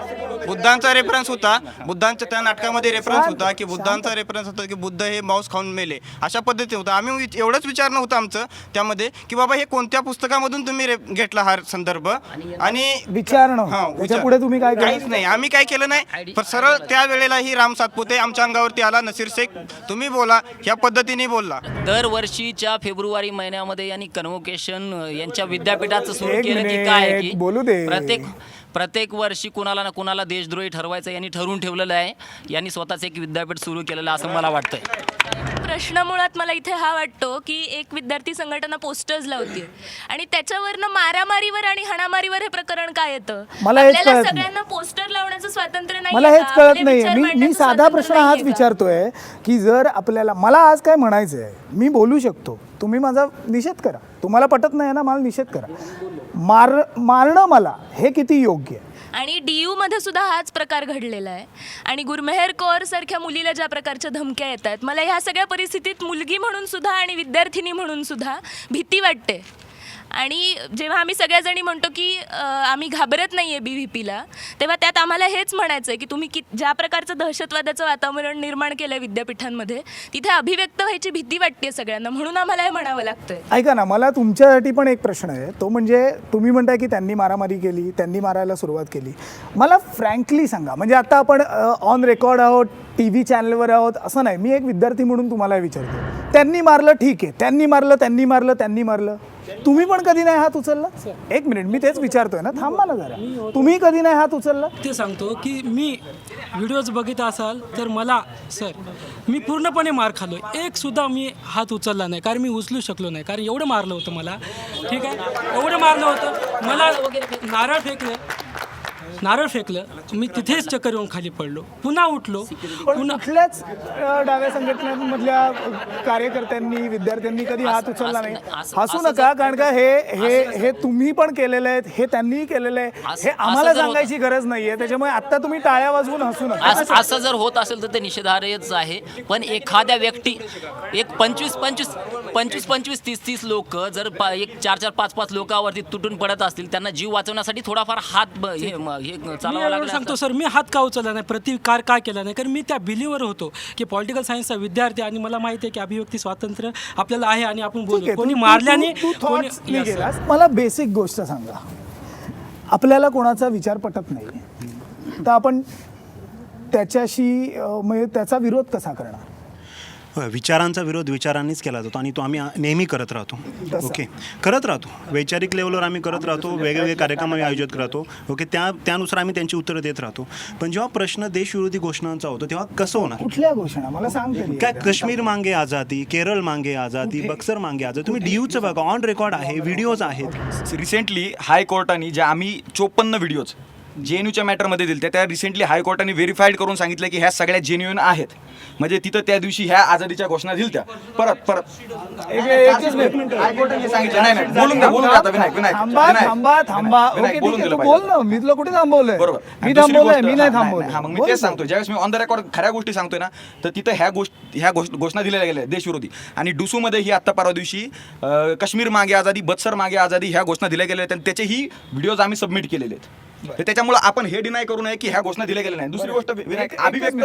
S8: बुद्धांच्या त्या नाटकामध्ये रेफरन्स होता की बुद्धांचा रेफरन्स होता की बुद्ध हे मांस खाऊन मेले, अशा पद्धतीने होतं. आम्ही एवढंच विचार नव्हतं आमचं त्यामध्ये की बाबा हे कोणत्या पुस्तकामधून तुम्ही घेतला हा संदर्भ आणि
S1: पुढे तुम्ही काय
S8: काहीच नाही. आम्ही काय केलं नाही, पण सरळ त्या वेळेलाही राम सातपुते आमच्या अंगावरती आला, नसीर शेख तुम्ही बोला या पद्धतीने बोलला.
S3: दरवर्षीच्या फेब्रुवारी महिन्यामध्ये यांनी कन्व्होकेशन यांच्या विद्यापीठाचं सुरू केलं की काय की
S1: बोलू दे.
S3: प्रत्येक वर्षी कुणाला ना कुणाला देशद्रोही ठरवायचं यांनी ठरवून ठेवलेलं आहे. यांनी स्वतःच एक विद्यापीठ सुरू केलेलं असं मला वाटतंय.
S12: प्रश्न मुळात मला इथे हा वाटतो की एक विद्यार्थी संघटना पोस्टर्स लावते आणि त्याच्यावरनं मारामारीवर आणि हाणामारीवर हे प्रकरण काय येतं? आपल्याला सगळ्यांना पोस्टर लावण्याचं स्वातंत्र्य नाही.
S1: मला हेच कळत नाहीये. मी साधा प्रश्न हाच विचारतोय की जर आपल्याला, मला आज काय म्हणायचं आहे, मी बोलू शकतो, तुम्ही माझा निषेध करा, तुम्हाला पटत नाही ना, मला निषेध करा. मारणं मला हे किती योग्य आहे?
S12: आणि DU मध्ये सुद्धा हाच प्रकार घडलेला आहे आणि गुरमेहर कौर सारख्या मुलीला ज्या प्रकारच्या धमक्या येतात, मला ह्या सगळ्या परिस्थितीत मुलगी म्हणून सुद्धा आणि विद्यार्थिनी म्हणून सुद्धा भीती वाटते. आणि जेव्हा आम्ही सगळ्याजणी म्हणतो की आम्ही घाबरत नाही आहे ABVPला, तेव्हा त्यात आम्हाला हेच म्हणायचं आहे की तुम्ही ज्या प्रकारचं दहशतवादाचं वातावरण निर्माण केलं आहे विद्यापीठांमध्ये, तिथे अभिव्यक्त व्हायची भीती वाटते सगळ्यांना, म्हणून आम्हाला हे म्हणावं लागतंय.
S1: ऐका ना, मला तुमच्यासाठी पण एक प्रश्न आहे. तो म्हणजे तुम्ही म्हणताय की त्यांनी मारामारी केली, त्यांनी मारायला सुरुवात केली. मला फ्रँकली सांगा, म्हणजे आता आपण ऑन रेकॉर्ड आहोत, TV चॅनलवर आहोत असं नाही, मी एक विद्यार्थी म्हणून तुम्हाला विचारतो, त्यांनी मारलं ठीक आहे, त्यांनी मारलं, तुम्ही पण कधी नाही हात उचलला? एक मिनिट, मी तेच विचारतोय ना, थांबा ना जरा. तुम्ही कधी नाही हात उचलला?
S6: ते सांगतो की मी व्हिडिओज बघित असाल तर मला मी पूर्णपणे मार खाल्लो, एक सुद्धा मी हात उचलला नाही, कारण मी उचलू शकलो नाही, कारण एवढं मारलं होतं मला. ठीक आहे, एवढं मारलं होतं मला, नारळ फेकले, नारळ फेकलं, मी तिथेच चक्कर येऊन खाली पडलो, पुन्हा उठलो,
S1: पण
S6: पुन्हा
S1: कुठल्याच डाव्या संघटनांमधल्या कार्यकर्त्यांनी विद्यार्थ्यांनी कधी हात उचलला नाही. हसू नका, कारण का हे तुम्ही पण केलेलं आहे, हे त्यांनीही केलेलं आहे, हे आम्हाला सांगायची गरज नाहीये. त्याच्यामुळे आता तुम्ही टाळ्या वाजवून हसू नका.
S3: असं जर होत असेल तर ते निषेधार्हच आहे. पण एखाद्या व्यक्ती एक 25 30 लोक जर एक 4 5 लोकांवरती तुटून पडत असतील, त्यांना जीव वाचवण्यासाठी थोडाफार हात हे चालवावं लागलं.
S6: सांगतो सर, मी हात का उचलला नाही, प्रतिकार का केला नाही, कारण मी त्या बिलीवर होतो की पॉलिटिकल सायन्सचा विद्यार्थी आणि मला माहिती आहे की अभिव्यक्ती स्वातंत्र्य आपल्याला आहे आणि आपण बोलू. कोणी मारल्याने
S1: गेलास. मला बेसिक गोष्ट सांगा, आपल्याला कोणाचा विचार पटत नाही तर आपण त्याच्याशी म्हणजे त्याचा विरोध कसा करणार?
S10: विचारांचा विरोध विचारांनीच केला जातो आणि तो आम्ही नेहमी करत राहतो. ओके, करत राहतो. वैचारिक लेवलवर आम्ही करत राहतो, वेगवेगळे कार्यक्रम आम्ही आयोजित करतो. ओके, त्यानुसार आम्ही त्यांची उत्तरं देत राहतो. पण जेव्हा प्रश्न देशविरोधी घोषणांचा होतो तेव्हा कसं होणार?
S1: कुठल्या घोषणा मला सांग.
S10: काय काश्मीर मांगे आझादी, केरळ मांगे आझादी, बक्सर मांगे आझादी, तुम्ही DUचं बघा, ऑन रेकॉर्ड आहे, व्हिडिओज आहेत.
S2: रिसेंटली हायकोर्टाने ज्या आम्ही 54 व्हिडिओज JNUच्या मॅटरमध्ये दिले त्या रिसेंटली हायकोर्टाने व्हेरीफाईड करून सांगितलं की ह्या सगळ्या जेन्युइन आहेत. म्हणजे तिथं त्या दिवशी ह्या आझादीच्या घोषणा दिल्या त्या परत हायकोर्टाने सांगितलं. नाही बोलून द्या आता विनायक
S1: थांबा. ओके,
S2: बोलून
S1: ठीक आहे,
S2: दिलं
S1: तू बोल ना. मी तुला कुठे थांबवलंय?
S2: बरोबर.
S1: मी थांबवलंय? मी नाही
S2: हा,
S1: थांबवलंय.
S2: मग मी तेच सांगतो, ज्यावेळेस मी ऑन द रेकॉर्ड खऱ्या गोष्टी सांगतोय ना, तर तिथं ह्या घोषणा दिलेल्या गेल्या देशविरोधी. आणि डुसूमध्ये ही आत्ता परवा दिवशी काश्मीर मागे आझादी, बत्सर मागे आझादी ह्या घोषणा दिल्या गेल्या आहेत आणि त्याचेही व्हिडिओज आम्ही सबमिट केलेले आहेत. तर त्याच्यामुळे आपण हे डिनाय करू नये की ह्या घोषणा दिल्या गेल्या नाही. दुसरी गोष्ट विनायक, अभिव्यक्त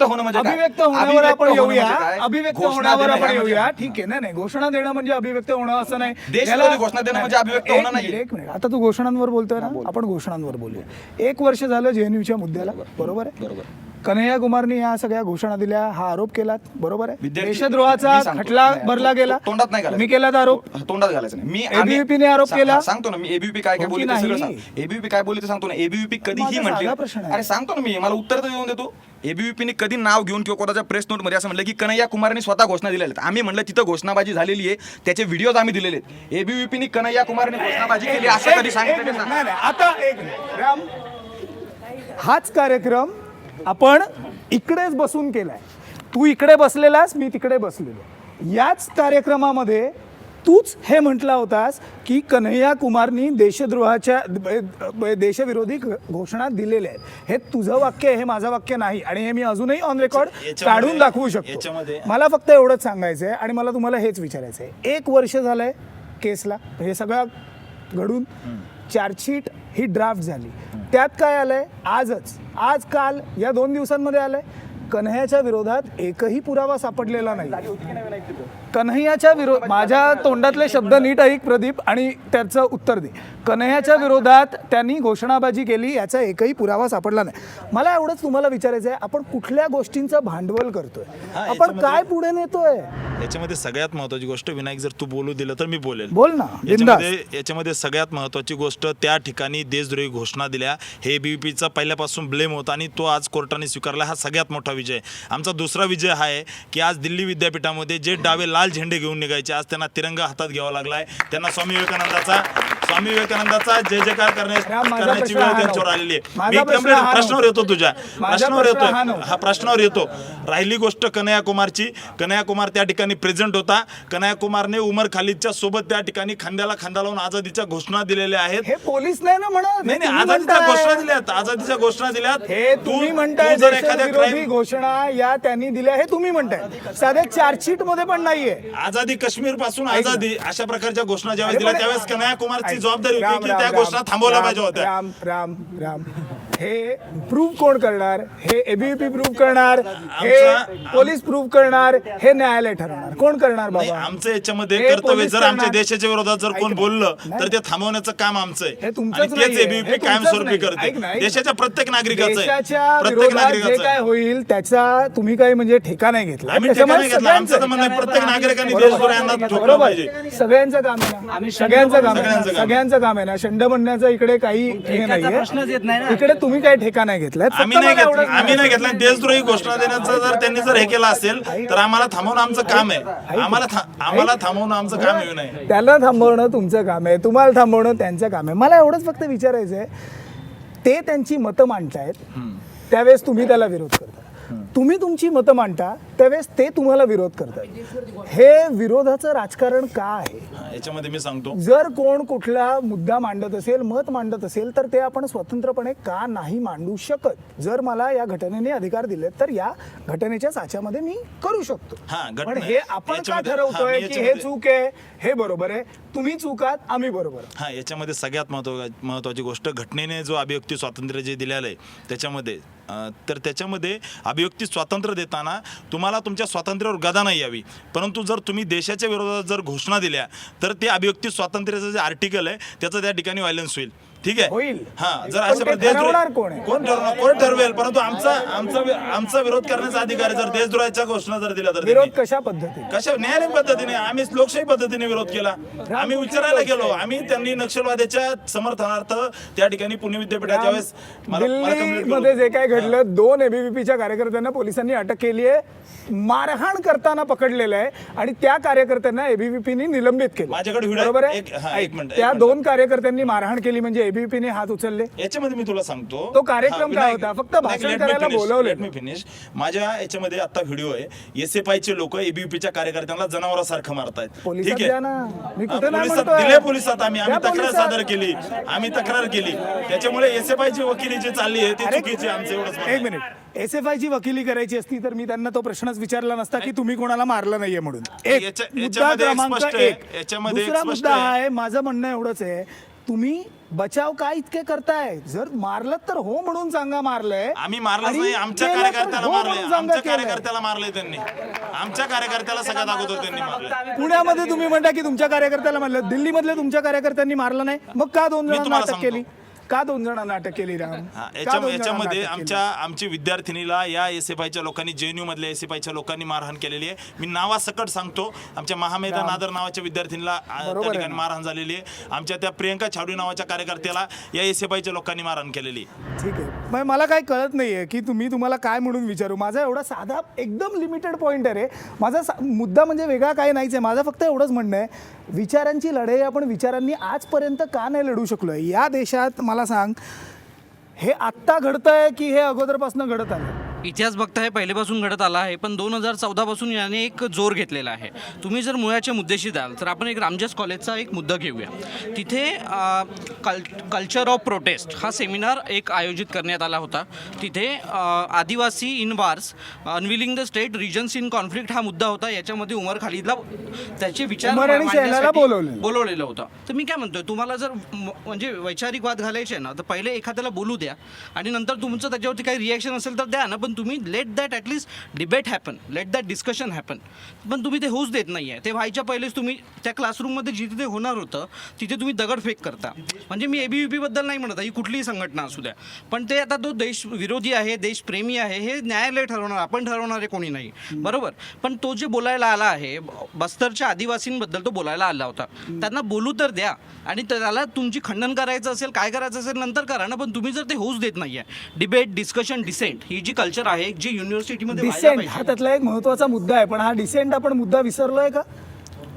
S2: होणं म्हणजे काय?
S1: अभिव्यक्त होण्यावर आपण येऊया. ठीक आहे, नाही घोषणा देणं म्हणजे अभिव्यक्त होणं असं नाही.
S2: देशविरोधी घोषणा देणं म्हणजे अभिव्यक्त होणं नाही.
S1: एक मिनिट, आता तू घोषणांवर बोलतोय ना, आपण घोषणांवर बोलूया. 1 वर्ष झालं JNUच्या मुद्द्याला, बरोबर आहे?
S2: बरोबर.
S1: कन्हैया कुमारनी या सगळ्या घोषणा दिल्या, हा आरोप केलात, बरोबर आहे?
S2: विद्यार्थी-
S1: देशद्रोहाचा
S2: मी सांगतो.
S1: खटला भरला गेला,
S2: तोंडात नाही घालायचं.
S1: मी केला आरोप,
S2: तोंडात घालायचं नाही. मी
S1: ABVP ने आरोप केला.
S2: सांगतो ना, मी ABVP काय
S1: हो की
S2: बोलली ते सगळं
S1: नाही?
S2: सांग. ABVP काय बोलली ते सांगतो ना. ABVP कधीही
S1: माझा
S2: म्हटली,
S1: साधा प्रश्न आहे.
S2: अरे सांगतो ना, मी मला उत्तर तर देऊन देतो. ABVP कधी नाव घेऊन किंवा कोणाच्या प्रेस नोटमध्ये असं म्हटलं की कन्हैया कुमारने स्वतः घोषणा दिलेल्या आहेत. आम्ही म्हटलं तिथं घोषणाबाजी झालेली आहे, त्याचे व्हिडिओज आम्ही दिलेले आहेत. ABVP कन्हैया कुमारने घोषणाबाजी केली असं कधी सांगितलं ते सांग.
S1: नाही, आता एक मिनिट, राम, हाच कार्यक्रम आपण इकडेच बसून केलाय. तू इकडे बसलेलास, मी तिकडे बसलेलो. याच कार्यक्रमामध्ये तूच हे म्हटला होतास की कन्हैया कुमारनी देशविरोधी घोषणा दिलेल्या आहेत. हे तुझं वाक्य आहे, हे माझं वाक्य नाही. आणि हे मी अजूनही ऑन रेकॉर्ड काढून दाखवू शकतो. मला फक्त एवढंच सांगायचं आहे आणि मला तुम्हाला हेच विचारायचं आहे. 1 वर्ष झालंय केसला, हे सगळं घडून चार्जशीट ही ड्राफ्ट झाली. त्यात काय आलंय? आज काल या 2 दिवसांमध्ये आलंय कन्हैयाच्या विरोधात एकही पुरावा सापडलेला नाही. कन्हैयाच्या विरोध, माझ्या तोंडातले शब्द नीट ऐक प्रदीप आणि त्याचं उत्तर दे. कन्हैयाच्या विरोधात त्यांनी घोषणाबाजी केली, याचा एकही पुरावा सापडला नाही. मला एवढंच तुम्हाला विचारायचं आहे, आपण कुठल्या गोष्टींचं भांडवल करतोय, आपण काय पुढे नेतोय?
S13: याच्यामध्ये सगळ्यात महत्त्वाची गोष्ट, विनायक जर तू बोलू दिलं तर मी बोलेल.
S1: बोल ना.
S13: याच्यामध्ये सगळ्यात महत्त्वाची गोष्ट, त्या ठिकाणी देशद्रोही घोषणा दिल्या, हे ABVPचा पहिल्यापासून ब्लेम होता आणि तो आज कोर्टाने स्वीकारला. हा सगळ्यात मोठा विजय. आमचा दुसरा विजय हा आहे की आज दिल्ली विद्यापीठामध्ये जे डावे लाल झेंडे घेऊन निघायचे, आज त्यांना तिरंगा हातात घ्यावा लागलाय. त्यांना स्वामी विवेकानंदाचा जय जयकार करण्याची वेळ त्यांच्यावर आलेली आहे. मी प्रश्नावर येतो, तुझ्या प्रश्नावर येतो. राहिली गोष्ट कन्हैया कुमारची. कन्हैया कुमार त्या ठिकाणी प्रेझेंट होता. कन्हैया कुमारने उमर खालिदच्या सोबत त्या ठिकाणी खांद्याला खांदा लावून आझादीच्या घोषणा दिलेल्या आहेत.
S1: हे पोलीस नाही ना म्हणत.
S13: नाही, आझादीच्या घोषणा दिल्यात, आझादीच्या घोषणा दिल्यात.
S1: हे तुम्ही म्हणताय
S13: जर एखाद्या
S1: देशविरोधी घोषणा या त्यांनी दिल्या, हे तुम्ही म्हणताय. साध्या चार्जशीट मध्ये पण नाहीये.
S13: आझादी, काश्मीर पासून आझादी, अशा प्रकारच्या घोषणा ज्यावेळेस दिल्या त्यावेळेस कन्हैया कुमारची जबाबदारी होती की त्या घोषणा थांबवल्या पाहिजे होत्या.
S1: राम हे प्रूव्ह कोण करणार? हे ABVP प्रूव्ह करणार, हे पोलीस प्रूव्ह करणार, हे न्यायालय ठरवणार. कोण करणार बाबा?
S13: आमचं याच्यामध्ये कर्तव्य, जर आमच्या देशाच्या विरोधात जर कोण बोललं तर ते थांबवण्याचं काम आमचं आहे आणि तेच ABVP कायमस्वरूपी करते. देशाच्या प्रत्येक नागरिकाचं आहे. प्रत्येक नागरिकाचं
S1: जे काय होईल त्याचा तुम्ही काही म्हणजे ठेका नाही घेतला.
S13: आम्ही ठेका नाही घेतला. आमचं तर म्हणणं आहे प्रत्येक नागरिकांनी देशभरात ठोकलं पाहिजे.
S1: सगळ्यांचं काम आहे ना, सगळ्यांचं काम आहे ना. शंड म्हणण्याचं इकडे काही हे नाहीये. इकडे तुम्ही काही ठेका नाही घेतलाय.
S13: आम्ही नाही घेतला. देशद्रोही घोषणा देण्याचं जर त्यांनी जर हे केलं असेल तर आम्हाला थांबवणं आमचं काम आहे. आम्हाला थांबवणं आमचं काम येऊ नये.
S1: त्याला थांबवणं तुमचं काम आहे, तुम्हाला थांबवणं त्यांचं काम आहे. मला एवढंच फक्त विचारायचं आहे, ते त्यांची मतं मांडतायत त्यावेळेस तुम्ही त्याला विरोध करता, तुम्ही तुमची मतं मांडता त्यावेळेस ते तुम्हाला विरोध करतात. हे विरोधाचं राजकारण का आहे?
S13: याच्यामध्ये मी सांगतो,
S1: जर कोण कुठला मुद्दा मांडत असेल, मत मांडत असेल, तर ते आपण स्वतंत्रपणे का नाही मांडू शकत? जर मला या घटनेने अधिकार दिले तर या घटनेच्या साच्यामध्ये मी करू शकतो. पण हे आपण का ठरवतोय की हे चूक आहे, हे बरोबर आहे, तुम्ही चुकात, आम्ही बरोबर?
S13: हां, याच्यामध्ये सगळ्यात महत्त्वाची गोष्ट, घटनेने जो अभिव्यक्ती स्वातंत्र्य जे दिलेलं आहे त्याच्यामध्ये, तर त्याच्यामध्ये अभिव्यक्ती स्वातंत्र्य देताना तुम्हाला तुमच्या स्वातंत्र्यावर गदा नाही यावी, परंतु जर तुम्ही देशाच्या विरोधात जर घोषणा दिल्या तर ते अभिव्यक्ती स्वातंत्र्याचं जे आर्टिकल आहे त्याचं त्या ठिकाणी व्हायलन्स होईल. ठीक आहे,
S1: होईल.
S13: हां, जर
S1: पण
S13: अशा
S1: ते ठरवणार कोण आहे?
S13: कोण ठरवेल, परंतु आमचा विरोध करण्याचा अधिकार आहे. जर देशद्रोहाच्या घोषणा जर दिल्या तर
S1: विरोध कशा पद्धतीने?
S13: कशा न्यायालयीन पद्धतीने, आम्ही लोकशाही पद्धतीने विरोध केला. आम्ही विचारायला गेलो, आम्ही त्यांनी नक्षलवाद्याच्या समर्थनार्थ त्या ठिकाणी पुणे विद्यापीठाच्या वेळेस
S1: दिल्लीमध्ये जे काय घडलं, 2 ABVPच्या कार्यकर्त्यांना पोलिसांनी अटक केली आहे, मारहाण करताना पकडलेलं आहे आणि त्या कार्यकर्त्यांना ABVPने निलंबित केलं.
S13: माझ्याकडे व्हिडिओ
S1: बरोबर आहे.
S13: एक मिनिट,
S1: त्या 2 कार्यकर्त्यांनी मारहाण केली म्हणजे ABVPने हात उचलले.
S13: याच्यामध्ये मी तुला सांगतो,
S1: तो कार्यक्रम काय होता? फक्त भाषण करायला बोलवले.
S13: Me finish. माझ्या याच्यामध्ये आता व्हिडिओ आहे, SFIचे लोक ABVPच्या कार्यकर्त्यांना जनावरासारखं मारतायत.
S1: पोलिसात
S13: ठीक
S1: द्या
S13: आहे,
S1: ना. मी कुठे नाही
S13: पोलिसात
S1: म्हणतोय.
S13: दिले, पोलिसात आम्ही
S1: द्या
S13: तक्रार
S1: पोलिसात.
S13: सादर केली, तक्रार केली. त्याच्यामुळे SFIची वकिली जी चालली आहे ती चुकीची आहे, आमचं एवढंच म्हणणं आहे.
S1: एक मिनिट, SFIची वकिली करायची असती तर मी त्यांना तो प्रश्नच विचारला नसता की तुम्ही कोणाला मारलं नाहीये म्हणून. एक मुद्दा
S13: याच्यामध्ये एक
S1: क्रमांक
S13: स्पष्ट आहे,
S1: 1.
S13: याच्यामध्ये एक
S1: दुसरा
S13: स्पष्ट
S1: मुद्दा
S13: आहे.
S1: हा आहे, माझं म्हणणं एवढंच आहे, तुम्ही बचाव काय इतके करताय? जर मारलं तर हो म्हणून सांगा मारलंय.
S13: आम्ही मारलंच
S1: आणि
S13: नाही, आमच्या
S1: केलं तर
S13: कार्यकर्त्याला
S1: हो
S13: मारले,
S1: म्हणून सांगा
S13: आमच्या
S1: केलंय.
S13: कार्यकर्त्याला मारले त्यांनी, आमच्या कार्यकर्त्याला सगळ्यात अगोदर त्यांनी मारले.
S1: पुण्यामध्ये तुम्ही म्हणता की तुमच्या कार्यकर्त्याला मारलं, दिल्लीमधल्या तुमच्या कार्यकर्त्यांनी मारलं नाही, मग का 2 जणांना
S13: तुम्हाला
S1: अटक
S13: सांगतो.
S1: केली? का 2 जणांना अटक केली राम?
S13: हा,
S1: का 2 जणांना
S13: याच्यामध्ये
S1: अटक केली?
S13: आमची विद्यार्थिनीला या SFIच्या लोकांनी, JNU मधल्या SFIच्या लोकांनी मारहाण केलेली आहे. मी नावासकट सांगतो, आमच्या महामेधा नादर नावाच्या विद्यार्थिनीला
S1: बरोबर
S13: त्या
S1: आहे
S13: ठिकाणी
S1: ना.
S13: मारहाण झालेली आहे. आमच्या त्या प्रियंका छावडी नावाच्या कार्यकर्त्याला या SFIच्या लोकांनी मारहाण केलेली आहे.
S1: ठीक आहे, मग मला काय कळत नाहीये की तुम्हाला काय म्हणून विचारू. माझा एवढा साधा एकदम लिमिटेड पॉईंट आहे रे. माझा मुद्दा म्हणजे वेगळा काही नाहीच आहे. माझं फक्त एवढंच म्हणणं आहे, विचारांची लढाई आपण विचारांनी आजपर्यंत का नाही लढू शकलोय या देशात? मला सांग, हे आत्ता घडतंय की हे अगोदरपासून घडत आलं?
S14: इतिहास बघता हे पहिल्यापासून घडत आला आहे, पण 2014 पासून याने एक जोर घेतलेला आहे. तुम्ही जर मुळाच्या मुद्द्याशी द्याल तर आपण एक रामजस कॉलेजचा एक मुद्दा घेऊया. तिथे कल्चर ऑफ प्रोटेस्ट हा सेमिनार एक आयोजित करण्यात आला होता. तिथे Adivasi in wars, unveiling the state regions in conflict हा मुद्दा होता. याच्यामध्ये उमर खालिदला त्याचे विचार
S1: शैलाला
S14: बोलवलेलं होतं. तर मी काय म्हणतोय, तुम्हाला जर म्हणजे वैचारिक वाद घालायचे ना, तर पहिले एखाद्याला बोलू द्या आणि नंतर तुमचं त्याच्यावरती काही रिॲक्शन असेल तर द्या ना. पण तुम्ही let that at least debate happen, let that discussion happen. पण तुम्ही ते होऊच देत नाही आहे. ते व्हायच्या पहिलेच तुम्ही त्या क्लासरूममध्ये जिथे ते होणार होतं तिथे तुम्ही दगडफेक करता. म्हणजे मी ABVPबद्दल नाही म्हणत, ही कुठलीही संघटना असू द्या, पण ते आता तो देश विरोधी आहे, देशप्रेमी आहे, हे न्यायालय ठरवणार, आपण ठरवणारे कोणी नाही, बरोबर. पण तो जे बोलायला आला आहे, बस्तरच्या आदिवासींबद्दल तो बोलायला आला होता, त्यांना बोलू तर द्या. आणि त्याला तुमची खंडन करायचं असेल, काय करायचं असेल नंतर करा ना. पण तुम्ही जर ते होऊच देत नाही आहे, डिबेट, डिस्कशन, डिसेंट ही जी कल्चर आहे, जे युनिव्हर्सिटीमध्ये
S1: डिसेंट हा त्यातला एक महत्त्वाचा मुद्दा आहे, पण हा डिसेंट आपण मुद्दा विसरलोय का?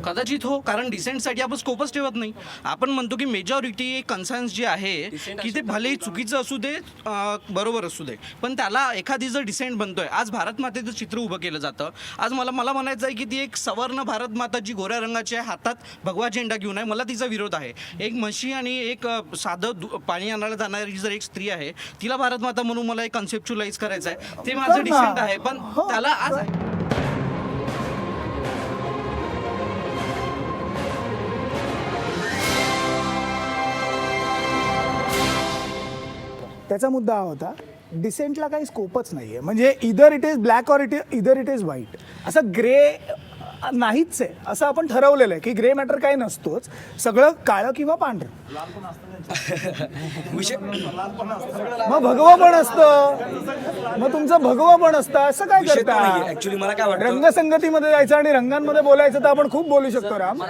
S14: कदाचित हो, कारण डिसेंटसाठी आपण स्कोपच ठेवत नाही. आपण म्हणतो की मेजॉरिटी कन्सर्न्स जी आहे की ते भलेही चुकीचं असू दे, बरोबर असू दे, पण त्याला एखादी जर डिसेंट बनतोय. आज भारत मातेचं चित्र उभं केलं जातं. आज मला म्हणायचं आहे की ती एक सवर्ण भारत माता जी गोऱ्या रंगाची आहे, हातात भगवा झेंडा घेऊन आहे, मला तिचा विरोध आहे. एक म्हशी आणि एक साधं पाणी आणायला जाणारी जर एक स्त्री आहे, तिला भारत माता म्हणून मला एक कन्सेप्च्युलाइज करायचं आहे, ते माझं डिसेंट आहे. पण त्याला आज
S1: त्याचा मुद्दा हा होता, डिसेंटला काही स्कोपच नाही आहे. म्हणजे इदर इट इज ब्लॅक और इदर इट इज व्हाईट, असं ग्रे नाहीच आहे असं आपण ठरवलेलं आहे की ग्रे मॅटर काही नसतोच, सगळं काळं किंवा पांढरं. मग भगवं पण असतं, मग तुमचं भगवं पण असतं, असं काय करता?
S11: ऍक्च्युली मला काय वाटतं,
S1: रंगसंगतीमध्ये जायचं आणि रंगांमध्ये बोलायचं तर आपण खूप बोलू शकतो राम.